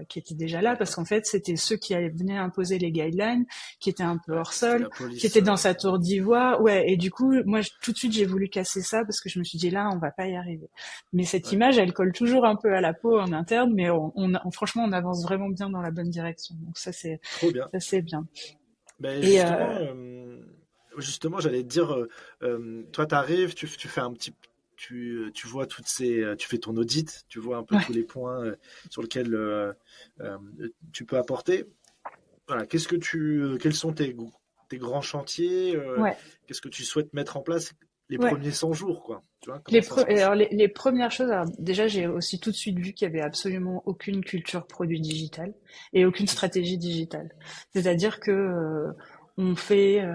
qui étaient déjà là, parce qu'en fait c'était ceux qui venaient imposer les guidelines, qui étaient un peu hors sol, qui étaient dans sa tour d'ivoire, et du coup moi tout de suite j'ai voulu casser ça parce que je me suis dit là on va pas y arriver. Mais cette image elle colle toujours un peu à la peau en interne, mais franchement on avance vraiment bien dans la bonne direction. Donc ça c'est bien. Ben, justement, j'allais te dire, toi t'arrives, tu fais un petit tu vois tu fais ton audit, tu vois un peu tous les points sur lesquels tu peux apporter. Voilà, quels sont tes grands chantiers, qu'est-ce que tu souhaites mettre en place les premiers 100 jours, quoi. Tu vois, les premières choses, alors déjà j'ai aussi tout de suite vu qu'il y avait absolument aucune culture produit digital et aucune stratégie digitale. C'est-à-dire que on fait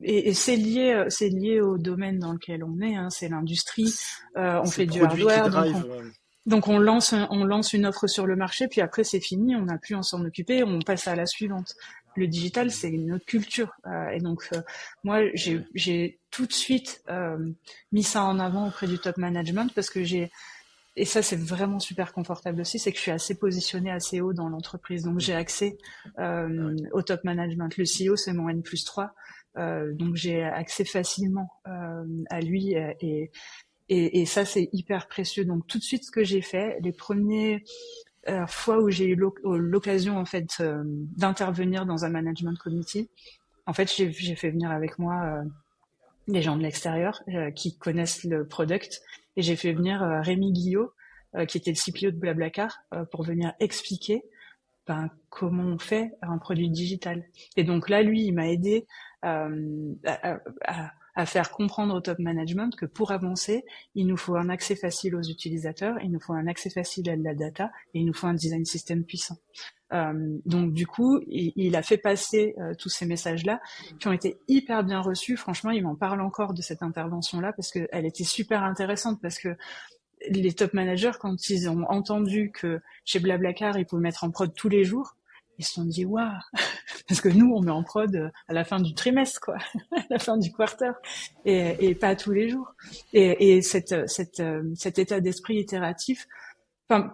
et c'est lié au domaine dans lequel on est, hein, c'est l'industrie. On fait du hardware, donc on lance une offre sur le marché, puis après c'est fini, on n'a plus à s'en occuper, on passe à la suivante. Le digital, c'est une autre culture, et donc moi j'ai tout de suite mis ça en avant auprès du top management parce que et ça c'est vraiment super confortable aussi, c'est que je suis assez positionnée assez haut dans l'entreprise, donc j'ai accès au top management. Le CEO c'est mon N+3. Donc j'ai accès facilement à lui et ça c'est hyper précieux. Donc tout de suite ce que j'ai fait, les premières fois où j'ai eu l'occasion en fait d'intervenir dans un management committee, en fait j'ai fait venir avec moi des gens de l'extérieur qui connaissent le product et j'ai fait venir Rémi Guillot qui était le CPO de Blablacar pour venir expliquer comment on fait un produit digital. Et donc là, lui, il m'a aidé à faire comprendre au top management que pour avancer, il nous faut un accès facile aux utilisateurs, il nous faut un accès facile à la data et il nous faut un design system puissant. Donc du coup, il a fait passer tous ces messages-là qui ont été hyper bien reçus. Franchement, il m'en parle encore de cette intervention-là parce qu'elle était super intéressante parce que les top managers, quand ils ont entendu que chez Blablacar, ils pouvaient mettre en prod tous les jours, ils se sont dit waouh, parce que nous on met en prod à la fin du trimestre, quoi, à la fin du quarter, et pas tous les jours. Et cet état d'esprit itératif,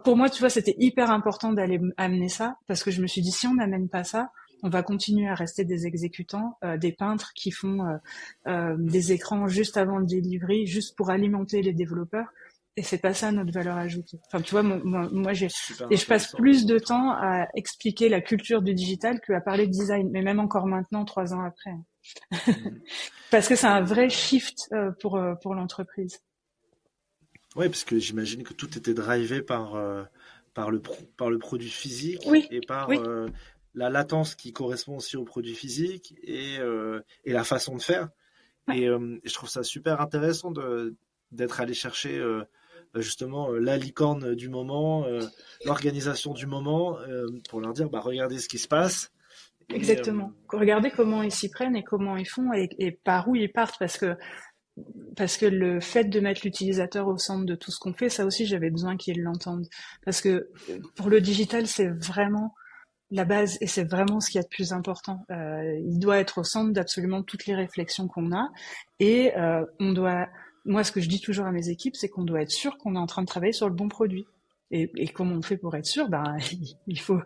pour moi, tu vois, c'était hyper important d'aller amener ça, parce que je me suis dit si on n'amène pas ça, on va continuer à rester des exécutants, des peintres qui font des écrans juste avant le delivery, juste pour alimenter les développeurs. Et c'est pas ça notre valeur ajoutée. Enfin, tu vois, moi je passe plus de temps à expliquer la culture du digital qu'à parler de design, mais même encore maintenant, 3 ans après. Parce que c'est un vrai shift pour l'entreprise. Oui, parce que j'imagine que tout était drivé par le produit physique et par la latence qui correspond aussi au produit physique et la façon de faire. Ouais. Et je trouve ça super intéressant d'être allé chercher justement la licorne du moment, l'organisation du moment, pour leur dire regardez ce qui se passe. Exactement. Regardez comment ils s'y prennent et comment ils font et par où ils partent, parce que le fait de mettre l'utilisateur au centre de tout ce qu'on fait, ça aussi j'avais besoin qu'ils l'entendent, parce que pour le digital c'est vraiment la base et c'est vraiment ce qu'il y a de plus important. Il doit être au centre d'absolument toutes les réflexions qu'on a et moi, ce que je dis toujours à mes équipes, c'est qu'on doit être sûr qu'on est en train de travailler sur le bon produit. Et comment on fait pour être sûr? Il faut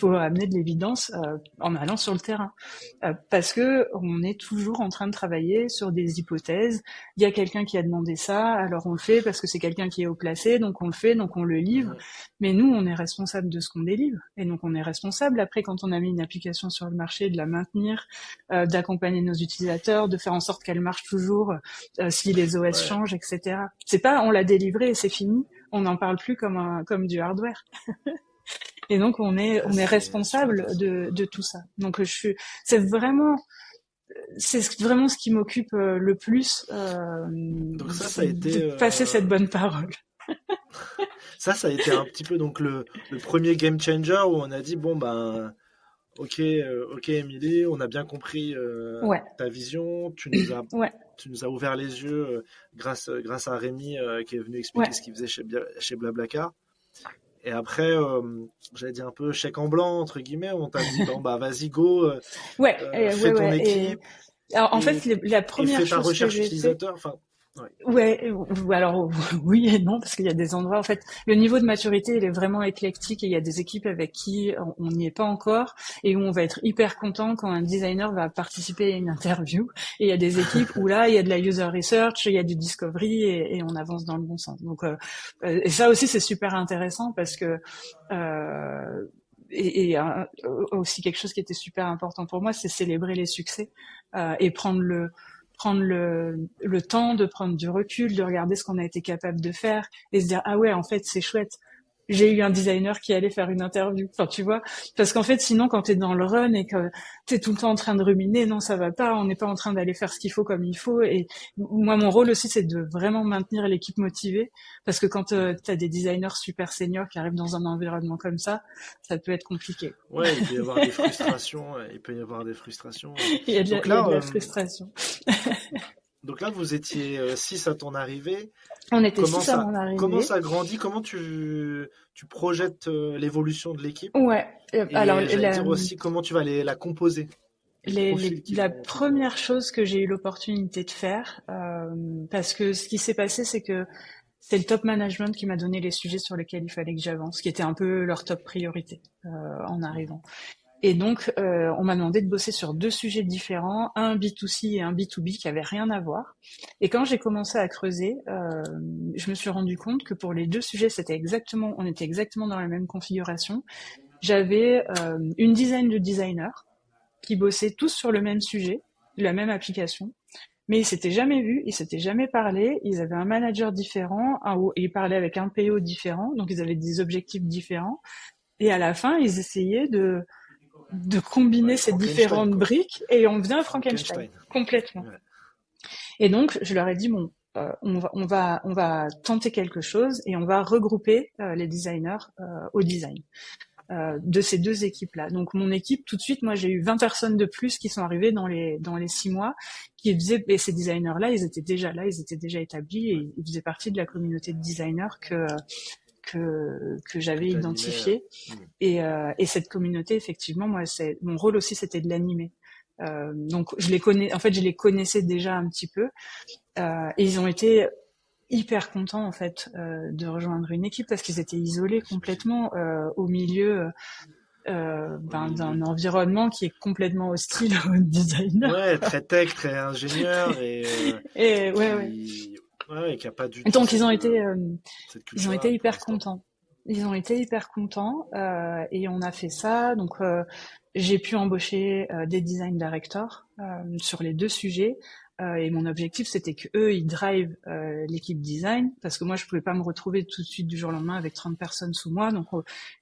amener de l'évidence en allant sur le terrain, parce que on est toujours en train de travailler sur des hypothèses. Il y a quelqu'un qui a demandé ça, alors on le fait parce que c'est quelqu'un qui est haut placé, donc on le fait, donc on le livre. Mais nous, on est responsable de ce qu'on délivre, et donc on est responsable après quand on a mis une application sur le marché de la maintenir, d'accompagner nos utilisateurs, de faire en sorte qu'elle marche toujours si les OS changent, etc. C'est pas on l'a délivré et c'est fini. On n'en parle plus comme du hardware. Et donc on est responsable de tout ça. Donc c'est vraiment ce qui m'occupe le plus. Donc ça a été de passer cette bonne parole. Ça a été un petit peu donc le premier game changer où on a dit ok Émilie, on a bien compris ta vision, tu nous as ouvert les yeux grâce à Rémi qui est venu expliquer ce qu'il faisait chez Blablacar. Et après, j'allais dire un peu chèque en blanc, entre guillemets, on t'a dit vas-y, go, fais ton équipe. Alors, en fait, la première chose ta recherche que j'ai utilisateur. Ouais, ou alors oui et non, parce qu'il y a des endroits, en fait, le niveau de maturité, il est vraiment éclectique et il y a des équipes avec qui on n'y est pas encore et où on va être hyper content quand un designer va participer à une interview. Et il y a des équipes où là, il y a de la user research, il y a du discovery et on avance dans le bon sens. Donc, et ça aussi, c'est super intéressant parce que aussi quelque chose qui était super important pour moi, c'est célébrer les succès et prendre le temps de prendre du recul, de regarder ce qu'on a été capable de faire et se dire ah ouais en fait c'est chouette. J'ai eu un designer qui allait faire une interview. Enfin, tu vois, parce qu'en fait, sinon, quand t'es dans le run et que t'es tout le temps en train de ruminer, non, ça va pas, on n'est pas en train d'aller faire ce qu'il faut comme il faut. Et moi, mon rôle aussi, c'est de vraiment maintenir l'équipe motivée, parce que quand t'as des designers super seniors qui arrivent dans un environnement comme ça peut être compliqué. Ouais, il peut y avoir des frustrations. Il y a de la frustration. Donc là, vous étiez 6 à ton arrivée. On était 6 à mon arrivée. Comment ça grandit? Comment tu projettes l'évolution de l'équipe? Ouais. Alors, dire aussi comment tu vas la composer. La première chose que j'ai eu l'opportunité de faire, parce que ce qui s'est passé, c'est que c'est le top management qui m'a donné les sujets sur lesquels il fallait que j'avance, qui était un peu leur top priorité en arrivant. Et donc, on m'a demandé de bosser sur 2 sujets différents, un B2C et un B2B qui avaient rien à voir. Et quand j'ai commencé à creuser, je me suis rendu compte que pour les 2 sujets, on était exactement dans la même configuration. J'avais une dizaine de designers qui bossaient tous sur le même sujet, la même application, mais ils s'étaient jamais vus, ils s'étaient jamais parlé, ils avaient un manager différent, ils parlaient avec un PO différent, donc ils avaient des objectifs différents. Et à la fin, ils essayaient de combiner ces différentes briques et on devient Frankenstein complètement. Ouais. Et donc je leur ai dit bon, on va tenter quelque chose et on va regrouper les designers au design de ces 2 équipes-là. Donc mon équipe, tout de suite, moi j'ai eu 20 personnes de plus qui sont arrivées dans les 6 mois, qui faisaient, et ces designers-là, ils étaient déjà là, ils étaient déjà établis et ils faisaient partie de la communauté de designers que j'avais identifié et cette communauté, effectivement, moi mon rôle aussi c'était de l'animer, donc je les connaissais déjà un petit peu et ils ont été hyper contents en fait de rejoindre une équipe parce qu'ils étaient isolés complètement au milieu d'un environnement qui est complètement hostile aux designers. Ouais, très tech, très ingénieur et ouais. Ouais, qui a pas du tout. Donc ils ont été hyper contents. Ils ont été hyper contents et on a fait ça. Donc j'ai pu embaucher des design directors sur les 2 sujets. Et mon objectif, c'était que eux, ils drivent l'équipe design, parce que moi, je pouvais pas me retrouver tout de suite du jour au lendemain avec 30 personnes sous moi. Donc,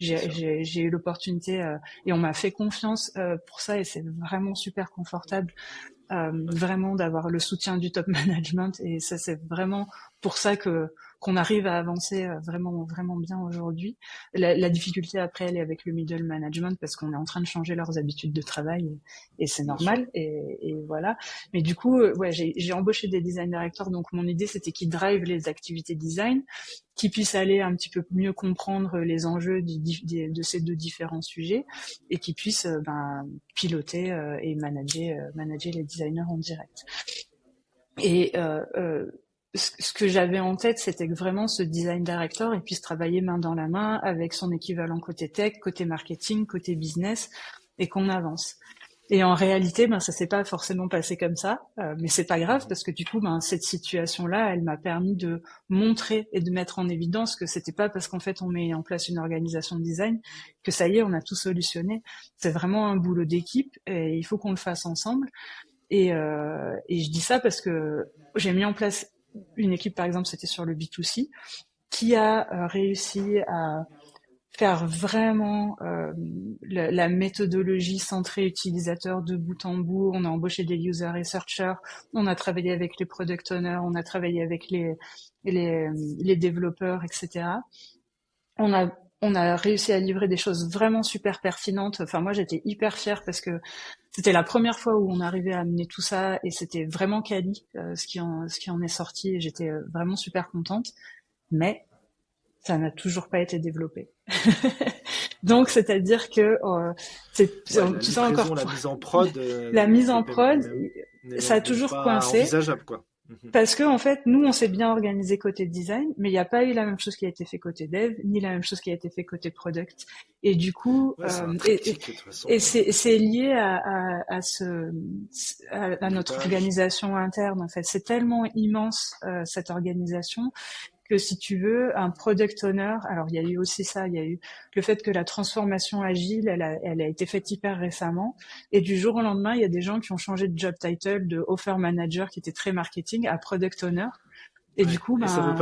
j'ai eu l'opportunité et on m'a fait confiance pour ça, et c'est vraiment super confortable, vraiment d'avoir le soutien du top management. Et ça, c'est vraiment pour ça qu'on arrive à avancer vraiment bien aujourd'hui. La difficulté après, elle est avec le middle management parce qu'on est en train de changer leurs habitudes de travail et c'est normal et voilà. Mais du coup, ouais, j'ai embauché des design directors, donc mon idée c'était qu'ils drivent les activités design, qu'ils puissent aller un petit peu mieux comprendre les enjeux de ces 2 différents sujets et qu'ils puissent piloter et manager les designers en direct. Et ce que j'avais en tête, c'était que vraiment ce design director il puisse travailler main dans la main avec son équivalent côté tech, côté marketing, côté business, et qu'on avance. Et en réalité, ça s'est pas forcément passé comme ça, mais c'est pas grave parce que du coup, cette situation-là, elle m'a permis de montrer et de mettre en évidence que c'était pas parce qu'en fait on met en place une organisation de design que ça y est, on a tout solutionné. C'est vraiment un boulot d'équipe et il faut qu'on le fasse ensemble. Et je dis ça parce que j'ai mis en place une équipe, par exemple, c'était sur le B2C, qui a réussi à faire vraiment la méthodologie centrée utilisateur de bout en bout. On a embauché des user researchers, on a travaillé avec les product owners, on a travaillé avec les développeurs, etc. On a réussi à livrer des choses vraiment super pertinentes. Enfin, moi, j'étais hyper fière parce que c'était la première fois où on arrivait à amener tout ça et c'était vraiment quali ce qui en est sorti et j'étais vraiment super contente. Mais ça n'a toujours pas été développé. Donc, c'est-à-dire que tout ça encore. La mise en prod. La mise en prod, ça a toujours coincé. Envisageable, quoi. Parce que en fait, nous, on s'est bien organisé côté design, mais il n'y a pas eu la même chose qui a été fait côté dev, ni la même chose qui a été fait côté product. Et du coup, c'est lié à notre organisation interne. En fait, c'est tellement immense cette organisation que si tu veux, un product owner, alors il y a eu aussi ça, il y a eu le fait que la transformation agile, elle a été faite hyper récemment, et du jour au lendemain, il y a des gens qui ont changé de job title de offer manager qui était très marketing à product owner, et du coup, et ça veut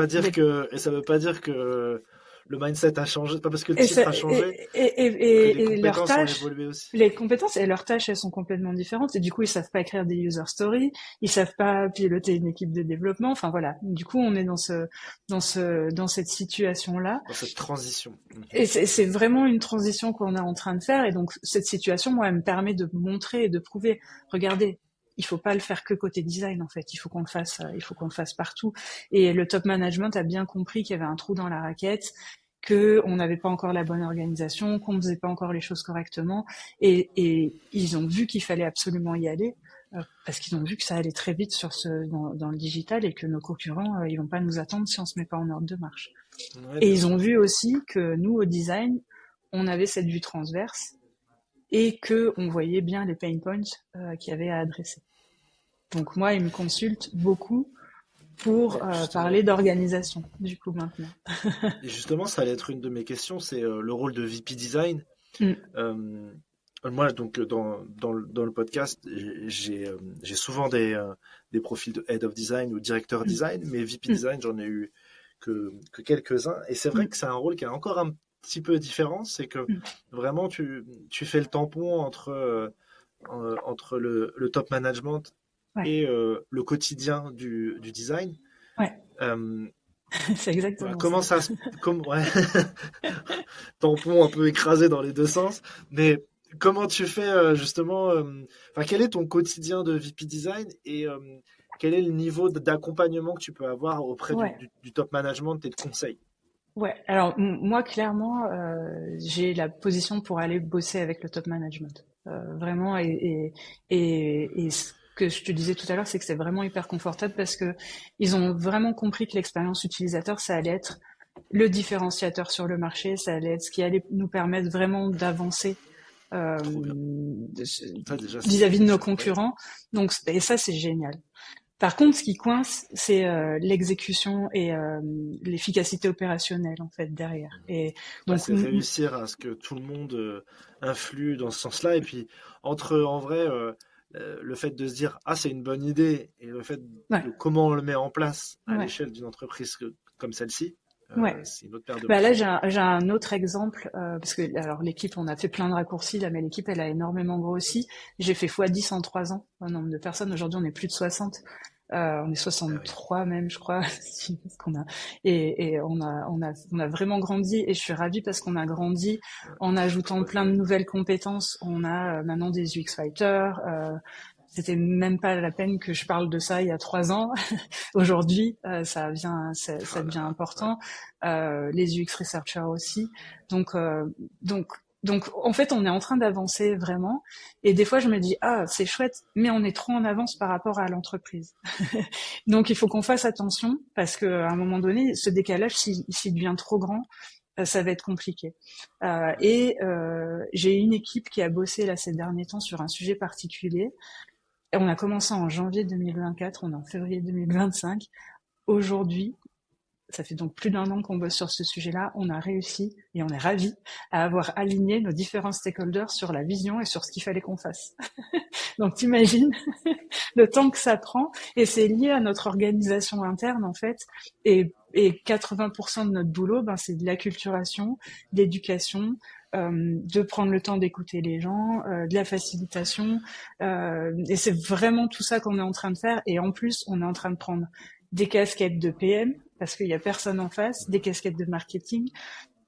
pas dire que le mindset a changé, pas parce que le titre a changé, et leurs tâches, ont évolué aussi. les compétences et leurs tâches, elles sont complètement différentes. Et du coup, ils savent pas écrire des user stories, ils savent pas piloter une équipe de développement. Enfin voilà. Du coup, on est dans cette situation-là. Dans cette transition. Et c'est vraiment une transition qu'on est en train de faire. Et donc, cette situation, moi, elle me permet de montrer et de prouver. Regardez. Il faut pas le faire que côté design, en fait. Il faut qu'on le fasse partout. Et le top management a bien compris qu'il y avait un trou dans la raquette, que on n'avait pas encore la bonne organisation, qu'on ne faisait pas encore les choses correctement. Et ils ont vu qu'il fallait absolument y aller, parce qu'ils ont vu que ça allait très vite dans le digital et que nos concurrents, ils vont pas nous attendre si on se met pas en ordre de marche. Ouais, et ils ont vu aussi que nous, au design, on avait cette vue transverse, et que on voyait bien les pain points qu'il y avait à adresser. Donc moi, ils me consultent beaucoup pour parler d'organisation, du coup, maintenant. Et justement, ça allait être une de mes questions, c'est le rôle de VP Design. Moi, donc, dans le podcast, j'ai souvent des profils de Head of Design ou Directeur Design, mais VP Design, j'en ai eu que quelques-uns. Et c'est vrai que c'est un rôle qui est encore un petit peu différent, c'est que vraiment tu fais le tampon entre le top management et le quotidien du design. Ouais. C'est exactement comment ça. Tampon un peu écrasé dans les deux sens, mais comment tu fais justement quel est ton quotidien de VP Design et quel est le niveau d'accompagnement que tu peux avoir auprès du top management et de conseils? Ouais, alors moi clairement, j'ai la position pour aller bosser avec le top management, vraiment. Et ce que je te disais tout à l'heure, c'est que c'est vraiment hyper confortable parce que ils ont vraiment compris que l'expérience utilisateur, ça allait être le différenciateur sur le marché, ça allait être ce qui allait nous permettre vraiment d'avancer vis-à-vis de nos concurrents. Donc, et ça, c'est génial. Par contre, ce qui coince, c'est l'exécution et l'efficacité opérationnelle en fait derrière. Et donc c'est réussir à ce que tout le monde influe dans ce sens-là. Et puis en vrai, le fait de se dire c'est une bonne idée et le fait de comment on le met en place à l'échelle d'une entreprise comme celle-ci. C'est une autre paire de là, j'ai un autre exemple parce que alors l'équipe, on a fait plein de raccourcis là, mais l'équipe, elle a énormément grossi. J'ai fait x10 en 3 ans en nombre de personnes. Aujourd'hui, on est plus de 60. On est 63 même, je crois. Et on a vraiment grandi. Et je suis ravie parce qu'on a grandi en ajoutant plein de nouvelles compétences. On a maintenant des UX writers. C'était même pas la peine que je parle de ça il y a 3 ans. Aujourd'hui, ça devient important. Les UX researchers aussi. Donc, en fait, on est en train d'avancer vraiment. Et des fois, je me dis, c'est chouette, mais on est trop en avance par rapport à l'entreprise. Donc, il faut qu'on fasse attention parce que à un moment donné, ce décalage, s'il devient trop grand, ça va être compliqué. J'ai une équipe qui a bossé là ces derniers temps sur un sujet particulier. Et on a commencé en janvier 2024, on est en février 2025. Aujourd'hui, ça fait donc plus d'1 an qu'on bosse sur ce sujet-là. On a réussi et on est ravis à avoir aligné nos différents stakeholders sur la vision et sur ce qu'il fallait qu'on fasse. Donc t'imagines le temps que ça prend, et c'est lié à notre organisation interne en fait. Et 80% de notre boulot, c'est de l'acculturation, d'éducation, de prendre le temps d'écouter les gens, de la facilitation. Et c'est vraiment tout ça qu'on est en train de faire. Et en plus, on est en train de prendre des casquettes de PM, parce qu'il y a personne en face, des casquettes de marketing,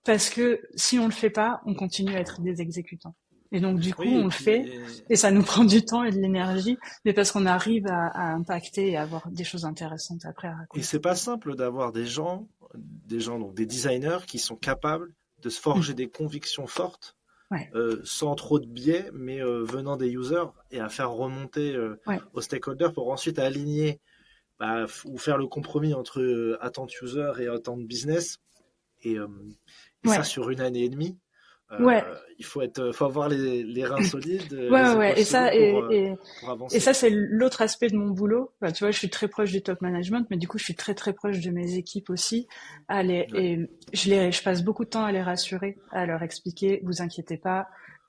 parce que si on le fait pas, on continue à être des exécutants. Et donc du coup, on le fait, et ça nous prend du temps et de l'énergie, mais parce qu'on arrive à impacter et à avoir des choses intéressantes après à raconter. Et c'est pas simple d'avoir des gens, donc des designers qui sont capables de se forger des convictions fortes, sans trop de biais, mais venant des users, et à faire remonter aux stakeholders pour ensuite aligner ou faire le compromis entre attente user et attente business. Et ça sur une année et demie. Il faut avoir les reins solides, et ça pour avancer. Et ça c'est l'autre aspect de mon boulot. Enfin, tu vois, je suis très proche du top management, mais du coup je suis très très proche de mes équipes aussi. Et je passe beaucoup de temps à les rassurer, à leur expliquer, vous inquiétez pas,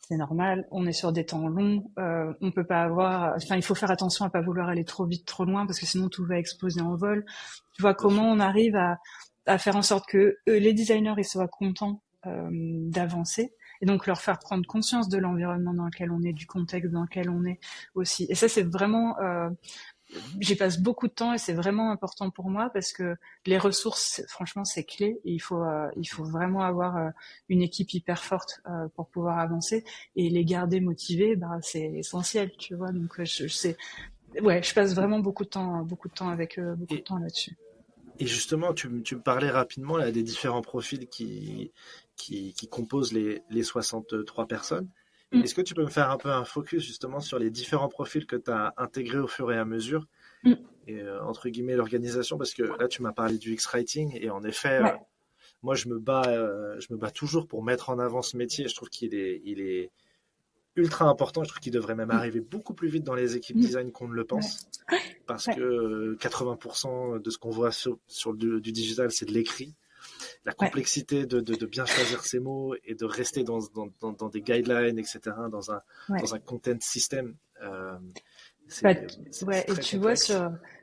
c'est normal, on est sur des temps longs, on peut pas il faut faire attention à pas vouloir aller trop vite, trop loin, parce que sinon tout va exploser en vol. Tu vois comment on arrive à faire en sorte que les designers ils soient contents d'avancer, et donc leur faire prendre conscience de l'environnement dans lequel on est, du contexte dans lequel on est aussi. Et ça c'est vraiment j'y passe beaucoup de temps et c'est vraiment important pour moi parce que les ressources, franchement, c'est clé. Et il faut vraiment avoir une équipe hyper forte pour pouvoir avancer et les garder motivés. C'est essentiel, tu vois. Donc je passe vraiment beaucoup de temps avec eux, beaucoup de temps là-dessus. Et justement, tu me parlais rapidement là, des différents profils qui composent les 63 personnes. Est-ce que tu peux me faire un peu un focus justement sur les différents profils que tu as intégrés au fur et à mesure et entre guillemets l'organisation, parce que là tu m'as parlé du X-Writing et en effet moi je me bats toujours pour mettre en avant ce métier. Je trouve qu'il est ultra important. Je trouve qu'il devrait même arriver beaucoup plus vite dans les équipes design qu'on ne le pense, parce que 80% de ce qu'on voit sur du digital c'est de l'écrit. La complexité de bien choisir ses mots et de rester dans des guidelines, etc., dans un content system. Et tu vois,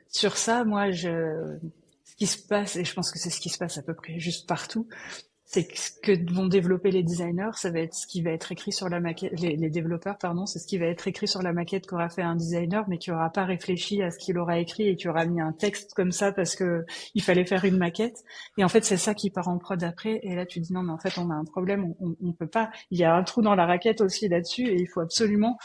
sur ça, moi, ce qui se passe, et je pense que c'est ce qui se passe à peu près juste partout, c'est que ce que vont développer les designers, ça va être ce qui va être écrit sur la maquette, les développeurs, pardon, c'est ce qui va être écrit sur la maquette qu'aura fait un designer, mais qui aura pas réfléchi à ce qu'il aura écrit et qui aura mis un texte comme ça parce que il fallait faire une maquette. Et en fait, c'est ça qui part en prod après. Et là, tu dis non, mais en fait, on a un problème, on peut pas. Il y a un trou dans la raquette aussi là-dessus et il faut absolument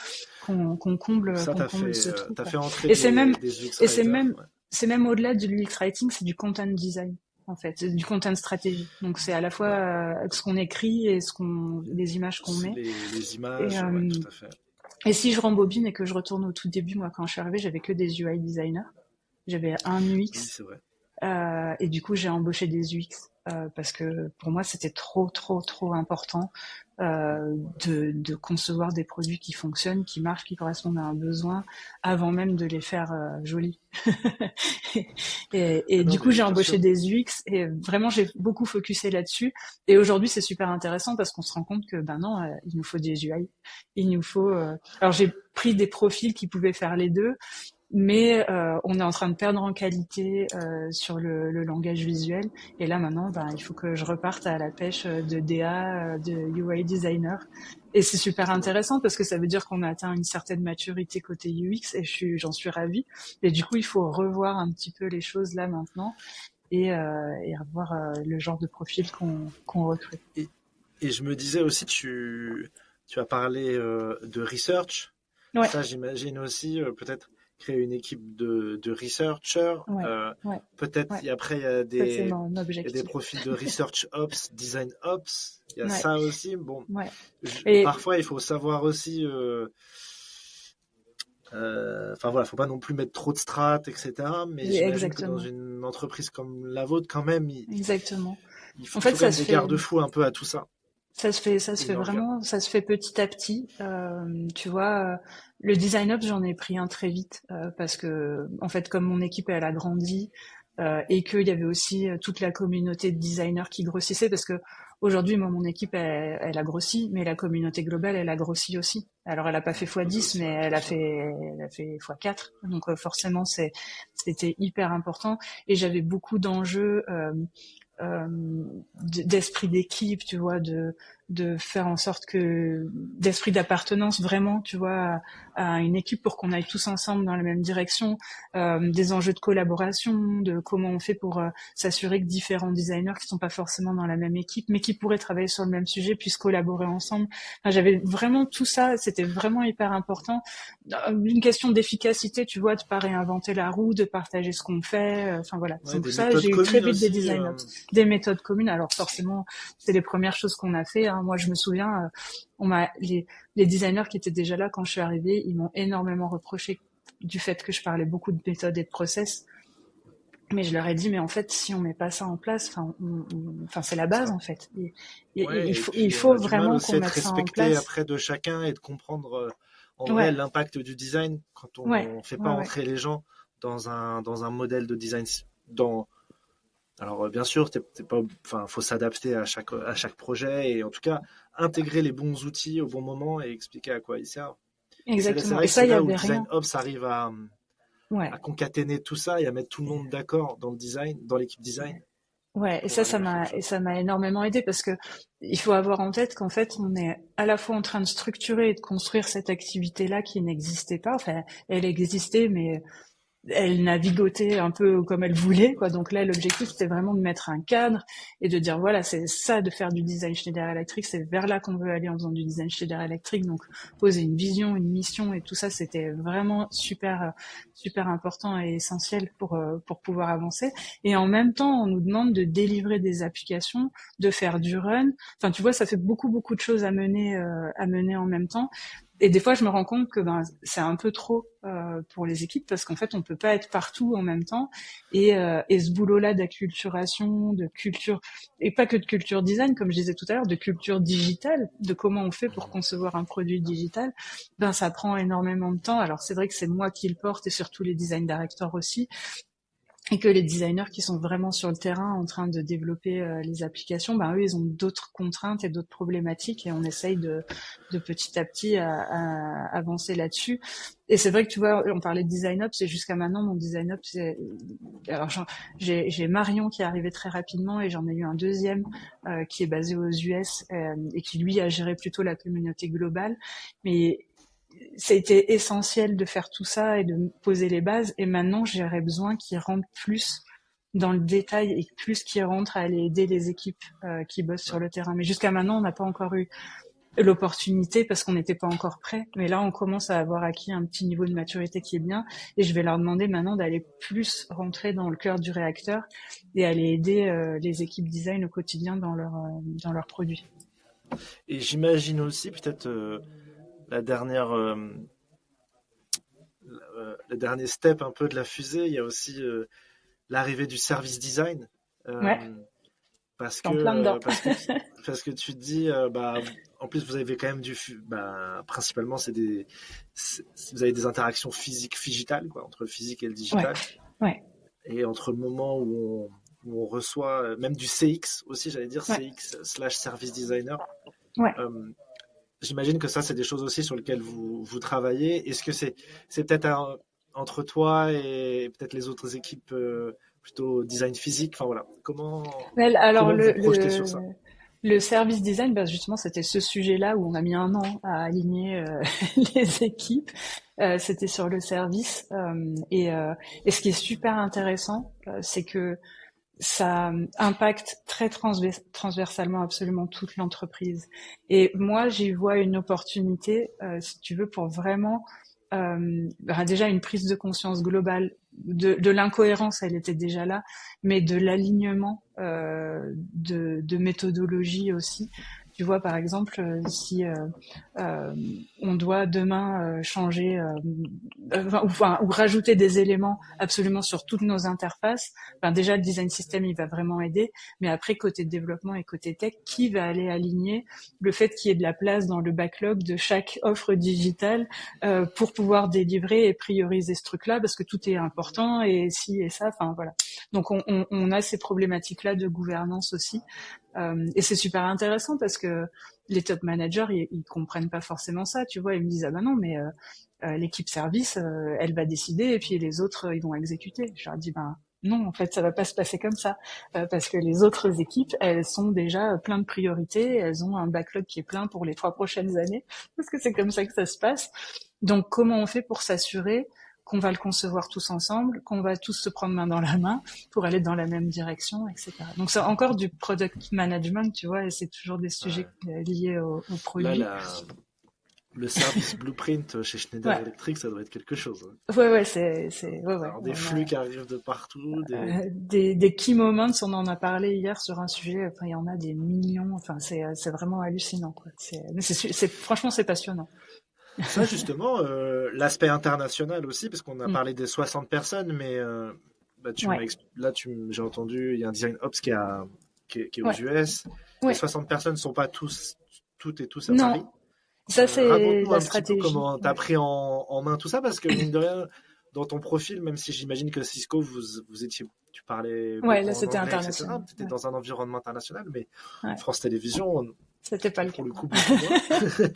qu'on comble ce trou. T'as fait entrer c'est même au-delà du UX writing, c'est du content design. En fait, c'est du content stratégie. Donc c'est à la fois ce qu'on écrit et les images qu'on met. Les images, tout à fait. Et si je rembobine et que je retourne au tout début, moi quand je suis arrivée, j'avais que des UI designers. J'avais un UX. Oui, c'est vrai. Et du coup, j'ai embauché des UX parce que pour moi, c'était trop important de concevoir des produits qui fonctionnent, qui marchent, qui correspondent à un besoin, avant même de les faire jolis. et du coup, j'ai embauché des UX et vraiment, j'ai beaucoup focusé là-dessus. Et aujourd'hui, c'est super intéressant parce qu'on se rend compte que non, il nous faut des UI. Il nous faut. Alors, j'ai pris des profils qui pouvaient faire les deux. Mais on est en train de perdre en qualité sur le langage visuel. Et là maintenant, il faut que je reparte à la pêche de DA, de UI designer. Et c'est super intéressant parce que ça veut dire qu'on a atteint une certaine maturité côté UX et j'en suis ravie. Et du coup, il faut revoir un petit peu les choses là maintenant et revoir le genre de profil qu'on recrute. Et je me disais aussi, tu as parlé de research. Ouais. Ça, j'imagine aussi peut-être créer une équipe de researchers. Peut-être, après, il y a des profils de research ops, design ops. Il y a ça aussi. Bon, parfois, il faut savoir aussi... faut pas non plus mettre trop de strates, etc. Mais j'imagine que dans une entreprise comme la vôtre, quand même, il faut des garde-fous un peu à tout ça. Ça se fait vraiment, ça se fait petit à petit. Tu vois, le design ops, j'en ai pris un très vite parce que, en fait, comme mon équipe elle a grandi et qu'il y avait aussi toute la communauté de designers qui grossissait, parce que aujourd'hui, moi, mon équipe elle a grossi, mais la communauté globale elle a grossi aussi. Alors, elle a pas fait x10, mais elle a fait x4. Donc, forcément, c'était hyper important. Et j'avais beaucoup d'enjeux. D'esprit d'équipe, tu vois, de faire en sorte d'esprit d'appartenance vraiment, tu vois, à une équipe pour qu'on aille tous ensemble dans la même direction, des enjeux de collaboration, de comment on fait pour s'assurer que différents designers qui sont pas forcément dans la même équipe, mais qui pourraient travailler sur le même sujet, puissent collaborer ensemble. Enfin, j'avais vraiment tout ça, c'était vraiment hyper important. Une question d'efficacité, tu vois, de pas réinventer la roue, de partager ce qu'on fait, voilà. Ouais, donc ça, j'ai eu très vite des designers. Des méthodes communes. Alors forcément, c'est les premières choses qu'on a fait. Moi, je me souviens, les designers qui étaient déjà là quand je suis arrivée, ils m'ont énormément reproché du fait que je parlais beaucoup de méthodes et de process. Mais je leur ai dit, mais en fait, si on met pas ça en place, c'est la base en fait. Il faut vraiment qu'on mette ça en place. Après de chacun et de comprendre en vrai l'impact du design quand on fait pas entrer les gens dans un modèle de design. Alors bien sûr, faut s'adapter à chaque projet et en tout cas intégrer les bons outils au bon moment et expliquer à quoi ils servent. Exactement. C'est vrai que c'est là où Design Ops arrive à concaténer tout ça et à mettre tout le monde d'accord dans le design, dans l'équipe design. Ouais, et ça m'a énormément aidé parce que il faut avoir en tête qu'en fait, on est à la fois en train de structurer et de construire cette activité-là qui n'existait pas. Enfin, elle existait, mais elle navigotait un peu comme elle voulait, quoi. Donc là, l'objectif, c'était vraiment de mettre un cadre et de dire, voilà, c'est ça de faire du design Schneider Electric, c'est vers là qu'on veut aller en faisant du design Schneider Electric. Donc, poser une vision, une mission et tout ça, c'était vraiment super, super important et essentiel pour pouvoir avancer. Et en même temps, on nous demande de délivrer des applications, de faire du run. Enfin, tu vois, ça fait beaucoup de choses à mener en même temps. Et des fois, je me rends compte que c'est un peu trop pour les équipes parce qu'en fait, on peut pas être partout en même temps. Et ce boulot-là d'acculturation, de culture, et pas que de culture design, comme je disais tout à l'heure, de culture digitale, de comment on fait pour concevoir un produit digital, ça prend énormément de temps. Alors c'est vrai que c'est moi qui le porte et surtout les design directors aussi. Et que les designers qui sont vraiment sur le terrain en train de développer les applications, eux, ils ont d'autres contraintes et d'autres problématiques et on essaye de petit à petit à avancer là-dessus. Et c'est vrai que tu vois, on parlait de Design Ops et jusqu'à maintenant, mon Design Ops, alors j'ai Marion qui est arrivé très rapidement et j'en ai eu un deuxième qui est basé aux US et qui lui a géré plutôt la communauté globale. Mais ça a été essentiel de faire tout ça et de poser les bases. Et maintenant, j'aurais besoin qu'ils rentrent plus dans le détail et plus qu'ils rentrent à aller aider les équipes qui bossent sur le terrain. Mais jusqu'à maintenant, on n'a pas encore eu l'opportunité parce qu'on n'était pas encore prêt. Mais là, on commence à avoir acquis un petit niveau de maturité qui est bien. Et je vais leur demander maintenant d'aller plus rentrer dans le cœur du réacteur et aller aider les équipes design au quotidien dans leurs produits. Et j'imagine aussi peut-être... le dernier step un peu de la fusée, il y a aussi l'arrivée du service design. Parce que tu te dis, en plus vous avez quand même principalement vous avez des interactions physiques digitales, quoi, entre le physique et le digital. Ouais. Et entre le moment où on reçoit même du CX aussi, j'allais dire CX/service designer. Ouais. J'imagine que ça, c'est des choses aussi sur lesquelles vous travaillez. Est-ce que c'est peut-être entre toi et peut-être les autres équipes plutôt design physique? Enfin voilà, comment vous projetez sur ça? Le service design, justement, c'était ce sujet-là où on a mis 1 an à aligner les équipes. C'était sur le service. Et ce qui est super intéressant, c'est que ça impacte très transversalement absolument toute l'entreprise. Et moi, j'y vois une opportunité, si tu veux, pour vraiment déjà une prise de conscience globale de l'incohérence, elle était déjà là, mais de l'alignement de méthodologie aussi. Tu vois, par exemple, si on doit demain changer ou rajouter des éléments absolument sur toutes nos interfaces, déjà le design system il va vraiment aider, mais après côté développement et côté tech, qui va aller aligner le fait qu'il y ait de la place dans le backlog de chaque offre digitale pour pouvoir délivrer et prioriser ce truc-là, parce que tout est important et ci et ça, enfin voilà. Donc on a ces problématiques-là de gouvernance aussi. Et c'est super intéressant parce que les top managers, ils comprennent pas forcément ça, tu vois, ils me disent ah non, mais l'équipe service, elle va décider et puis les autres, ils vont exécuter. Je leur dis non, en fait, ça va pas se passer comme ça parce que les autres équipes, elles sont déjà plein de priorités, elles ont un backlog qui est plein pour les 3 prochaines années parce que c'est comme ça que ça se passe. Donc comment on fait pour s'assurer qu'on va le concevoir tous ensemble, qu'on va tous se prendre main dans la main pour aller dans la même direction, etc. Donc c'est encore du product management, tu vois, et c'est toujours des sujets liés au produit. Là, le service blueprint chez Schneider Electric, ça doit être quelque chose. Ouais, c'est. Alors, des flux qui arrivent de partout. Des key moments, on en a parlé hier sur un sujet, il y en a des millions, c'est vraiment hallucinant, quoi. Franchement, c'est passionnant. Ça, justement, l'aspect international aussi, parce qu'on a parlé des 60 personnes, mais Là, j'ai entendu, il y a un design ops qui est aux US. Les 60 personnes ne sont pas toutes et tous à Paris. Ça, c'est raconte-nous la un stratégie. petit peu comment tu as pris en main tout ça, parce que mine de rien, dans ton profil, même si j'imagine que Cisco, tu parlais beaucoup là, c'était anglais, international. Tu étais dans un environnement international, mais France Télévisions, c'était pas le pour cas. le coup, beaucoup moins.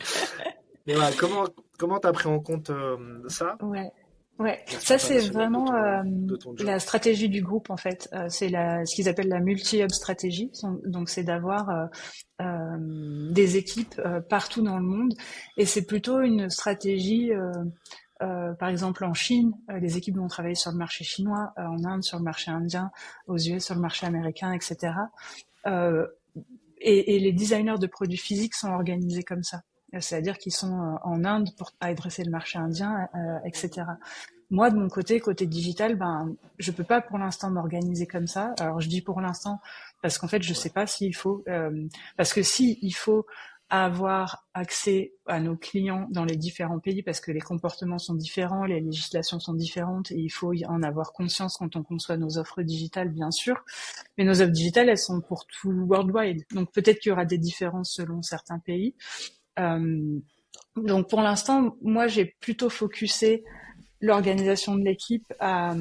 Mais voilà, comment tu as pris en compte ça? Ouais, ça c'est vraiment la stratégie du groupe en fait. C'est ce qu'ils appellent la multi-hub stratégie. Donc c'est d'avoir des équipes partout dans le monde, et c'est plutôt une stratégie. Par exemple en Chine, les équipes vont travailler sur le marché chinois, en Inde sur le marché indien, aux US sur le marché américain, etc. Et les designers de produits physiques sont organisés comme ça. C'est-à-dire qu'ils sont en Inde pour adresser le marché indien, etc. Moi, de mon côté digital, je peux pas pour l'instant m'organiser comme ça. Alors, je dis pour l'instant parce qu'en fait, je sais pas s'il faut, parce que si il faut avoir accès à nos clients dans les différents pays, parce que les comportements sont différents, les législations sont différentes, et il faut en avoir conscience quand on conçoit nos offres digitales, bien sûr. Mais nos offres digitales, elles sont pour tout worldwide. Donc, peut-être qu'il y aura des différences selon certains pays. Donc, pour l'instant, moi, j'ai plutôt focusé l'organisation de l'équipe à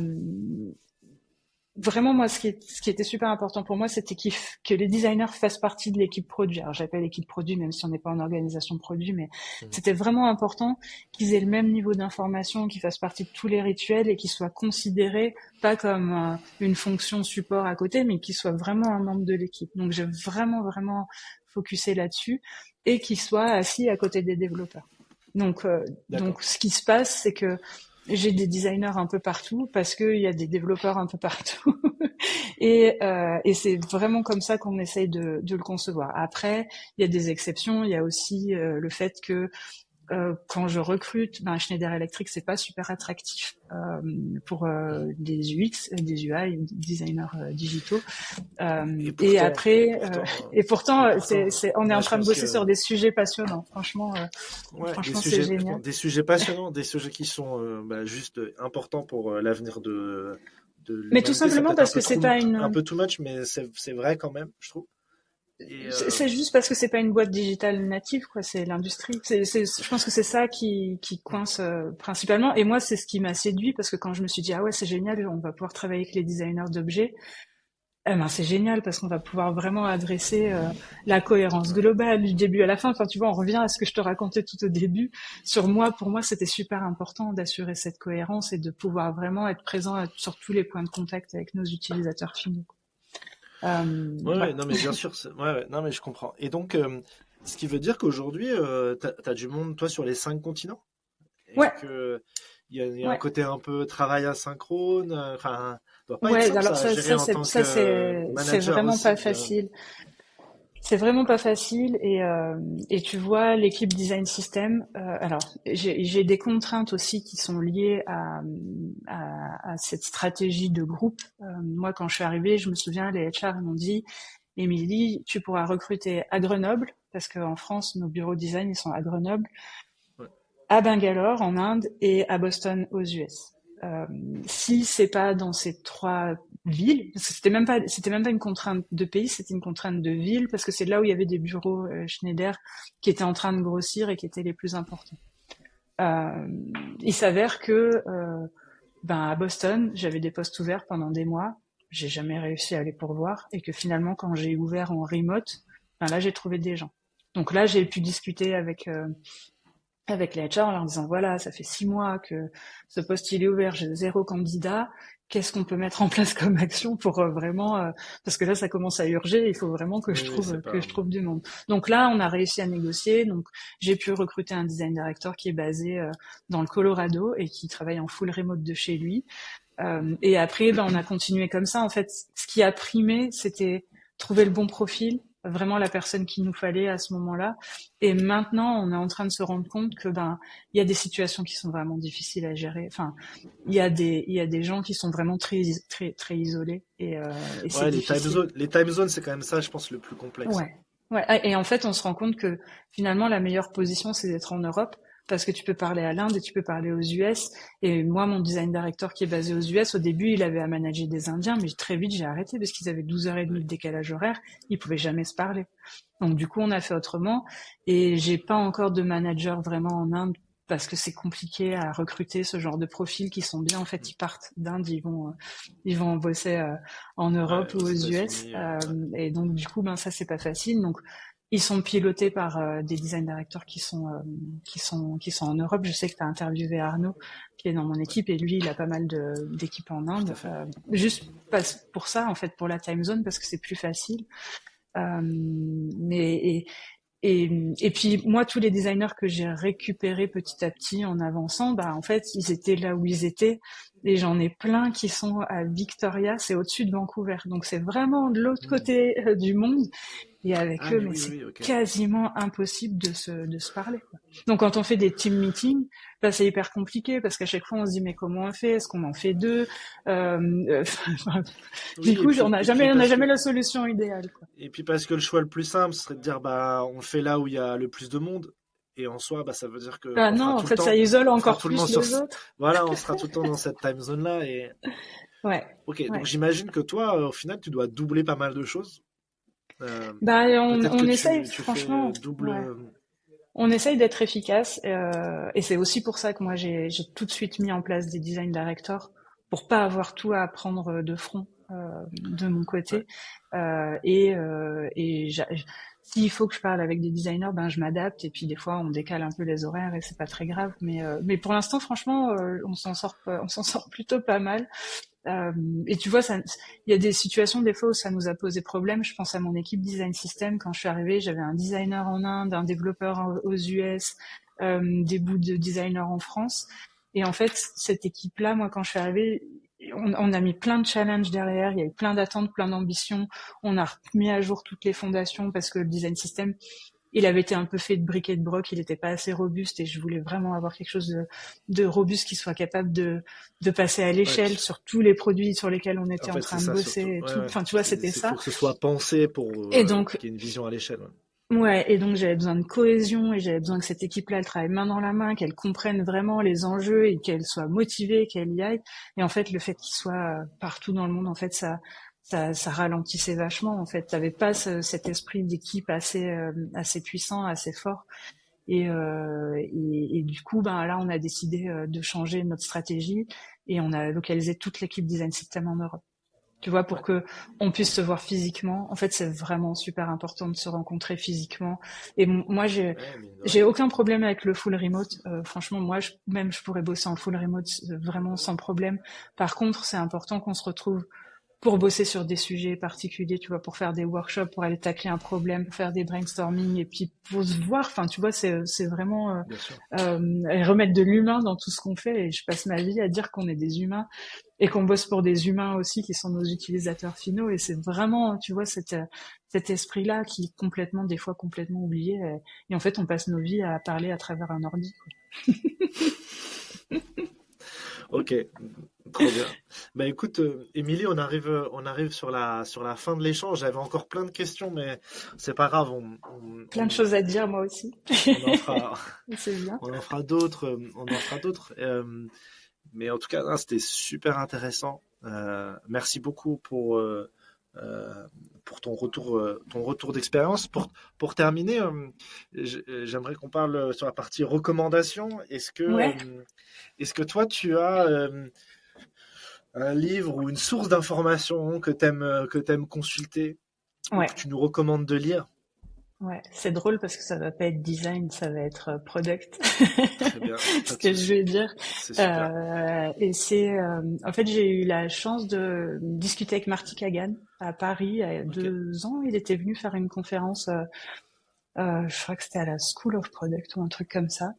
vraiment, moi, ce qui était super important pour moi, c'était que les designers fassent partie de l'équipe produit. Alors, j'appelle l'équipe produit, même si on n'est pas en organisation produit, mais c'était vraiment important qu'ils aient le même niveau d'information, qu'ils fassent partie de tous les rituels et qu'ils soient considérés pas comme une fonction support à côté, mais qu'ils soient vraiment un membre de l'équipe. Donc, j'ai vraiment focusé là-dessus, et qu'ils soient assis à côté des développeurs. Donc, ce qui se passe, c'est que j'ai des designers un peu partout parce qu'il y a des développeurs un peu partout. Et c'est vraiment comme ça qu'on essaye de le concevoir. Après, il y a des exceptions. Il y a aussi le fait que quand je recrute, Schneider Electric, c'est pas super attractif pour des UX, des UI, des designers digitaux. Et pourtant, on est en train de bosser sur des sujets passionnants. Franchement, c'est génial. Des sujets passionnants, des sujets qui sont juste importants pour l'avenir de mais tout simplement parce que c'est pas un peu too much, mais c'est vrai quand même, je trouve. C'est juste parce que c'est pas une boîte digitale native, quoi. C'est l'industrie. Je pense que c'est ça qui coince principalement. Et moi, c'est ce qui m'a séduit, parce que quand je me suis dit c'est génial, on va pouvoir travailler avec les designers d'objets. C'est génial parce qu'on va pouvoir vraiment adresser la cohérence globale du début à la fin. Enfin, tu vois, on revient à ce que je te racontais tout au début. Pour moi, c'était super important d'assurer cette cohérence et de pouvoir vraiment être présent sur tous les points de contact avec nos utilisateurs finaux. Non mais bien sûr, non mais je comprends. Et donc, ce qui veut dire qu'aujourd'hui, t'as du monde, toi, sur les 5 continents. Et que il y a un côté un peu travail asynchrone. Enfin, doit pas être simple, alors ça c'est vraiment pas facile. C'est vraiment pas facile, et tu vois, l'équipe design system, alors j'ai des contraintes aussi qui sont liées à cette stratégie de groupe. Moi, quand je suis arrivée, je me souviens, les HR m'ont dit, Émilie, tu pourras recruter à Grenoble, parce qu'en France, nos bureaux design, ils sont à Grenoble, à Bangalore, en Inde, et à Boston, aux US. Si c'est pas dans ces 3 villes, parce que c'était même pas une contrainte de pays, c'était une contrainte de ville, parce que c'est là où il y avait des bureaux Schneider qui étaient en train de grossir et qui étaient les plus importants. Il s'avère que à Boston, j'avais des postes ouverts pendant des mois, j'ai jamais réussi à les pourvoir, et que finalement, quand j'ai ouvert en remote, là j'ai trouvé des gens. Donc là, j'ai pu discuter avec les HR en leur disant, voilà, ça fait 6 mois que ce poste il est ouvert, j'ai 0 candidat, qu'est-ce qu'on peut mettre en place comme action pour vraiment, parce que là ça commence à urger, il faut vraiment que je trouve du monde. Donc là, on a réussi à négocier, donc j'ai pu recruter un design director qui est basé dans le Colorado et qui travaille en full remote de chez lui. Et après, on a continué comme ça. En fait, ce qui a primé, c'était trouver le bon profil, vraiment la personne qu'il nous fallait à ce moment-là. Et maintenant, on est en train de se rendre compte que il y a des situations qui sont vraiment difficiles à gérer. Enfin, il y a des gens qui sont vraiment très très très isolés, et c'est difficile. Les time zones, c'est quand même ça, je pense, le plus complexe. Ouais. Et en fait, on se rend compte que finalement, la meilleure position, c'est d'être en Europe, parce que tu peux parler à l'Inde et tu peux parler aux US. Et moi, mon design director qui est basé aux US, au début, il avait à manager des Indiens, mais très vite, j'ai arrêté parce qu'ils avaient 12h30 de décalage horaire. Ils pouvaient jamais se parler. Donc, du coup, on a fait autrement. Et j'ai pas encore de manager vraiment en Inde parce que c'est compliqué à recruter ce genre de profils qui sont bien. En fait, ils partent d'Inde, ils vont bosser en Europe ou aux US. Et donc, du coup, ça, c'est pas facile. Donc, ils sont pilotés par des design directors qui sont en Europe. Je sais que tu as interviewé Arnaud, qui est dans mon équipe, et lui, il a pas mal d'équipes en Inde. Juste pour ça, en fait, pour la time zone, parce que c'est plus facile. Et puis moi, tous les designers que j'ai récupérés petit à petit en avançant, en fait, ils étaient là où ils étaient. Et j'en ai plein qui sont à Victoria, c'est au-dessus de Vancouver. Donc c'est vraiment de l'autre côté du monde. Et avec eux, mais c'est quasiment impossible de se parler, quoi. Donc quand on fait des team meetings, c'est hyper compliqué parce qu'à chaque fois on se dit mais comment on fait? Est-ce qu'on en fait deux? Du coup, on n'a jamais la solution idéale, quoi. Et puis parce que le choix le plus simple serait de dire on le fait là où il y a le plus de monde. Et en soi, ça veut dire que non, en fait, ça isole encore plus les autres. Voilà, on sera tout le temps dans cette time zone là et. Ouais. Ok, donc j'imagine que toi, au final, tu dois doubler pas mal de choses. On essaye, franchement. On essaye d'être efficace, et c'est aussi pour ça que moi j'ai tout de suite mis en place des design directors pour pas avoir tout à prendre de front de mon côté. S'il faut que je parle avec des designers, je m'adapte, et puis des fois on décale un peu les horaires et c'est pas très grave. Mais pour l'instant, franchement, on s'en sort plutôt pas mal. Et tu vois, il y a des situations des fois où ça nous a posé problème. Je pense à mon équipe design system. Quand je suis arrivée, j'avais un designer en Inde, un développeur aux US, des bouts de designers en France. Et en fait, cette équipe-là, moi, quand je suis arrivée, on a mis plein de challenges derrière. Il y a eu plein d'attentes, plein d'ambitions. On a mis à jour toutes les fondations parce que le design system, il avait été un peu fait de briques et de broc, il n'était pas assez robuste, et je voulais vraiment avoir quelque chose de robuste qui soit capable de passer à l'échelle sur tous les produits sur lesquels on était en train de bosser. Et tout. Enfin, tu vois, c'était ça. Il faut que ce soit pensé pour qu'il y ait une vision à l'échelle. Ouais, et donc j'avais besoin de cohésion, et j'avais besoin que cette équipe-là, elle travaille main dans la main, qu'elle comprenne vraiment les enjeux et qu'elle soit motivée, qu'elle y aille. Et en fait, le fait qu'il soit partout dans le monde, en fait, ça ralentissait vachement. En fait, t'avais pas cet esprit d'équipe assez puissant, assez fort. Et du coup, là, on a décidé de changer notre stratégie, et on a localisé toute l'équipe design system en Europe. Tu vois, pour que on puisse se voir physiquement. En fait, c'est vraiment super important de se rencontrer physiquement. Et moi, j'ai aucun problème avec le full remote. Franchement, moi, je pourrais bosser en full remote vraiment sans problème. Par contre, c'est important qu'on se retrouve pour bosser sur des sujets particuliers, tu vois, pour faire des workshops, pour aller tacler un problème, pour faire des brainstorming, et puis pour se voir. Enfin, tu vois, c'est vraiment remettre de l'humain dans tout ce qu'on fait. Et je passe ma vie à dire qu'on est des humains et qu'on bosse pour des humains aussi qui sont nos utilisateurs finaux. Et c'est vraiment, tu vois, cet esprit-là qui est des fois complètement oublié. Et en fait, on passe nos vies à parler à travers un ordi, quoi. Ok, trop bien. Écoute, Émilie, on arrive sur la fin de l'échange. J'avais encore plein de questions, mais c'est pas grave. Plein de choses à dire, moi aussi. On en fera. C'est bien. On en fera d'autres. Mais en tout cas, c'était super intéressant. Merci beaucoup pour ton retour d'expérience. Pour terminer, j'aimerais qu'on parle sur la partie recommandations. Est-ce que toi, tu as un livre ou une source d'information que t'aimes consulter, que tu nous recommandes de lire? Ouais, c'est drôle parce que ça va pas être design, ça va être product. Très bien. Ce que je vais dire. C'est super. Et c'est, en fait, j'ai eu la chance de discuter avec Marty Kagan à Paris il y a 2 ans. Il était venu faire une conférence, je crois que c'était à la School of Product ou un truc comme ça.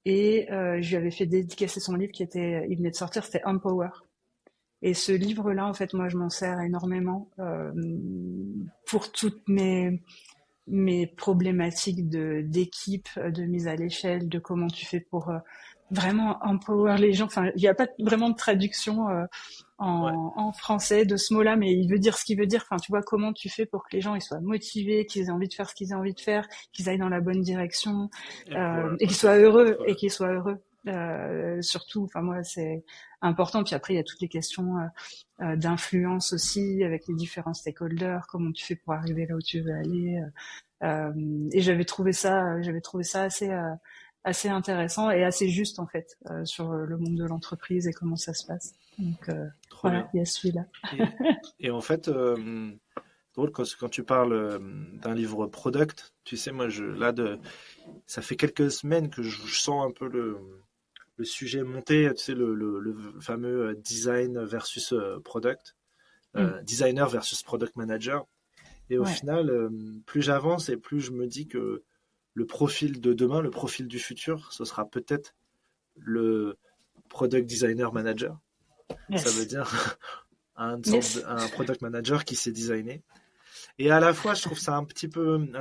Et je lui avais fait dédicacer son livre il venait de sortir, c'était Empower. Et ce livre-là, en fait, moi, je m'en sers énormément pour toutes mes problématiques d'équipe, de mise à l'échelle, de comment tu fais pour vraiment empower les gens. Enfin, il n'y a pas vraiment de traduction en français de ce mot-là, mais il veut dire ce qu'il veut dire. Enfin, tu vois, comment tu fais pour que les gens ils soient motivés, qu'ils aient envie de faire ce qu'ils aient envie de faire, qu'ils aillent dans la bonne direction, et qu'ils soient heureux, surtout, enfin moi c'est important. Puis après il y a toutes les questions d'influence aussi avec les différents stakeholders, comment tu fais pour arriver là où tu veux aller. Et j'avais trouvé ça assez intéressant et assez juste en fait sur le monde de l'entreprise et comment ça se passe. Donc voilà, il y a celui-là. Et en fait, drôle quand tu parles d'un livre product, tu sais, moi ça fait quelques semaines que je sens un peu le sujet monter, tu sais, le fameux design versus product, designer versus product manager. Et au final, plus j'avance et plus je me dis que le profil de demain, le profil du futur, ce sera peut-être le product designer manager. Yes. Ça veut dire un product manager qui sait designer. Et à la fois, je trouve ça un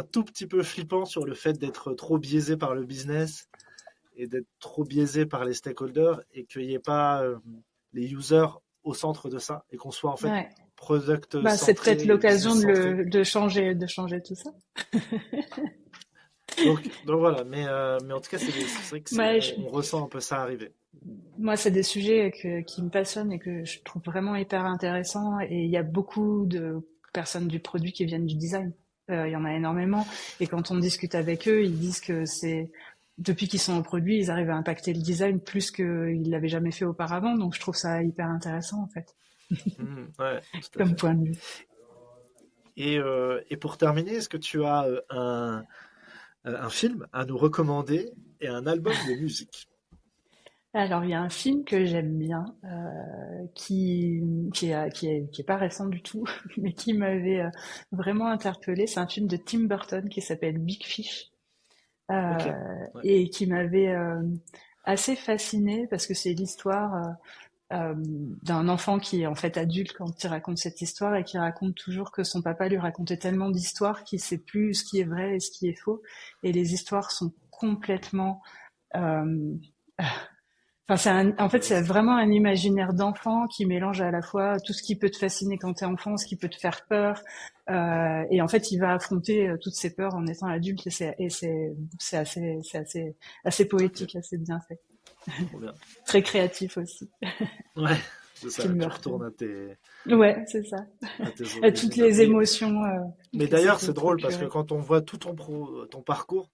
tout petit peu flippant sur le fait d'être trop biaisé par le business et d'être trop biaisé par les stakeholders et qu'il n'y ait pas les users au centre de ça et qu'on soit en fait product centré. C'est peut-être l'occasion de changer tout ça. donc voilà, mais en tout cas, c'est vrai que on ressent un peu ça arriver. Moi, c'est des sujets qui me passionnent et que je trouve vraiment hyper intéressants. Et il y a beaucoup de personnes du produit qui viennent du design. Il y en a énormément. Et quand on discute avec eux, ils disent que depuis qu'ils sont au produit, ils arrivent à impacter le design plus qu'ils l'avaient jamais fait auparavant. Donc, je trouve ça hyper intéressant, en fait. Comme point de vue. Et pour terminer, est-ce que tu as un film à nous recommander et un album de musique? Alors, il y a un film que j'aime bien, qui est pas récent du tout, mais qui m'avait vraiment interpellée. C'est un film de Tim Burton qui s'appelle Big Fish, et qui m'avait assez fascinée parce que c'est l'histoire d'un enfant qui est en fait adulte quand il raconte cette histoire et qui raconte toujours que son papa lui racontait tellement d'histoires qu'il sait plus ce qui est vrai et ce qui est faux. Et les histoires sont complètement... c'est vraiment un imaginaire d'enfant qui mélange à la fois tout ce qui peut te fasciner quand t'es enfant, ce qui peut te faire peur, et en fait il va affronter toutes ces peurs en étant adulte et c'est assez poétique, assez bien fait. Bien. Très créatif aussi. Ouais, c'est ça. Tu retournes à tes. Ouais, c'est ça. À toutes les émotions. Mais d'ailleurs, c'est drôle parce que quand on voit tout ton parcours,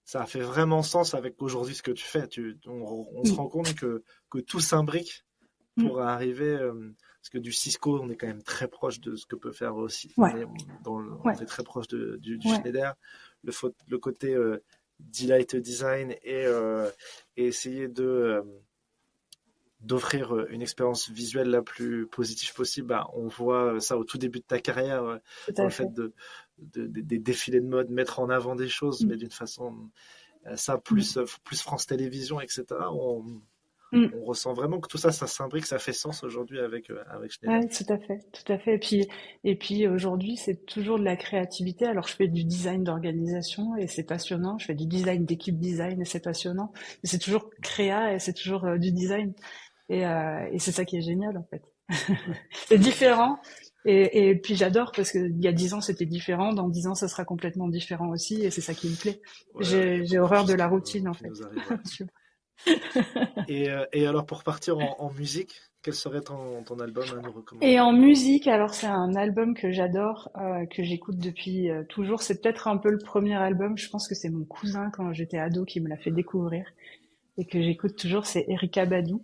ça fait vraiment sens avec aujourd'hui ce que tu fais. On se rend compte que tout s'imbrique pour arriver. Parce que du Cisco, on est quand même très proche de ce que peut faire aussi. Ouais. On est très proche du Schneider. Le côté delight design et essayer d'offrir une expérience visuelle la plus positive possible. On voit ça au tout début de ta carrière, dans le fait des défilés de mode, mettre en avant des choses, mais d'une façon plus France Télévisions, etc. On ressent vraiment que tout ça s'imbrique, ça fait sens aujourd'hui avec Schneider. Ouais, tout à fait. Et puis aujourd'hui, c'est toujours de la créativité. Alors je fais du design d'organisation et c'est passionnant. Je fais du design d'équipe design et c'est passionnant. Mais c'est toujours créa et c'est toujours du design. Et c'est ça qui est génial en fait. C'est différent. Et puis j'adore parce que il y a 10 ans c'était différent, dans 10 ans ça sera complètement différent aussi et c'est ça qui me plaît. J'ai horreur de la routine en fait. Et alors pour partir en musique, quel serait ton album à nous recommander? Et en musique, alors c'est un album que j'adore, que j'écoute depuis toujours. C'est peut-être un peu le premier album, je pense que c'est mon cousin quand j'étais ado qui me l'a fait découvrir et que j'écoute toujours, c'est Erykah Badu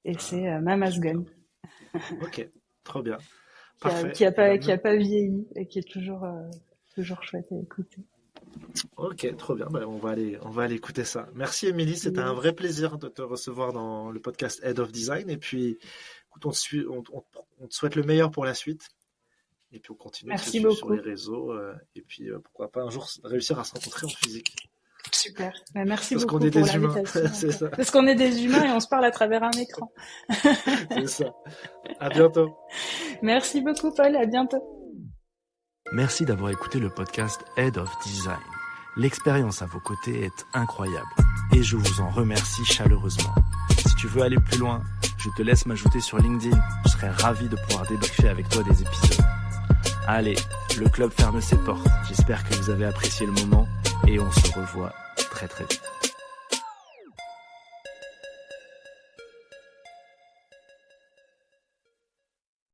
et c'est Mama's Gun. Ok, trop bien. Qui a pas vieilli et qui est toujours chouette à écouter. Ok, trop bien. On va aller écouter ça. Merci Émilie, c'était un vrai plaisir de te recevoir dans le podcast Head of Design. Et puis, écoute, on te souhaite le meilleur pour la suite. Et puis on continue de se suivre sur les réseaux. Et puis pourquoi pas un jour réussir à se rencontrer en physique. Super. Merci beaucoup pour l'invitation. C'est ça. Parce qu'on est des humains et on se parle à travers un écran. C'est ça. À bientôt. Merci beaucoup Paul, à bientôt. Merci d'avoir écouté le podcast Head of Design. L'expérience à vos côtés est incroyable et je vous en remercie chaleureusement. Si tu veux aller plus loin, je te laisse m'ajouter sur LinkedIn. Je serais ravi de pouvoir débriefer avec toi des épisodes. Allez, le club ferme ses portes. J'espère que vous avez apprécié le moment et on se revoit très très vite.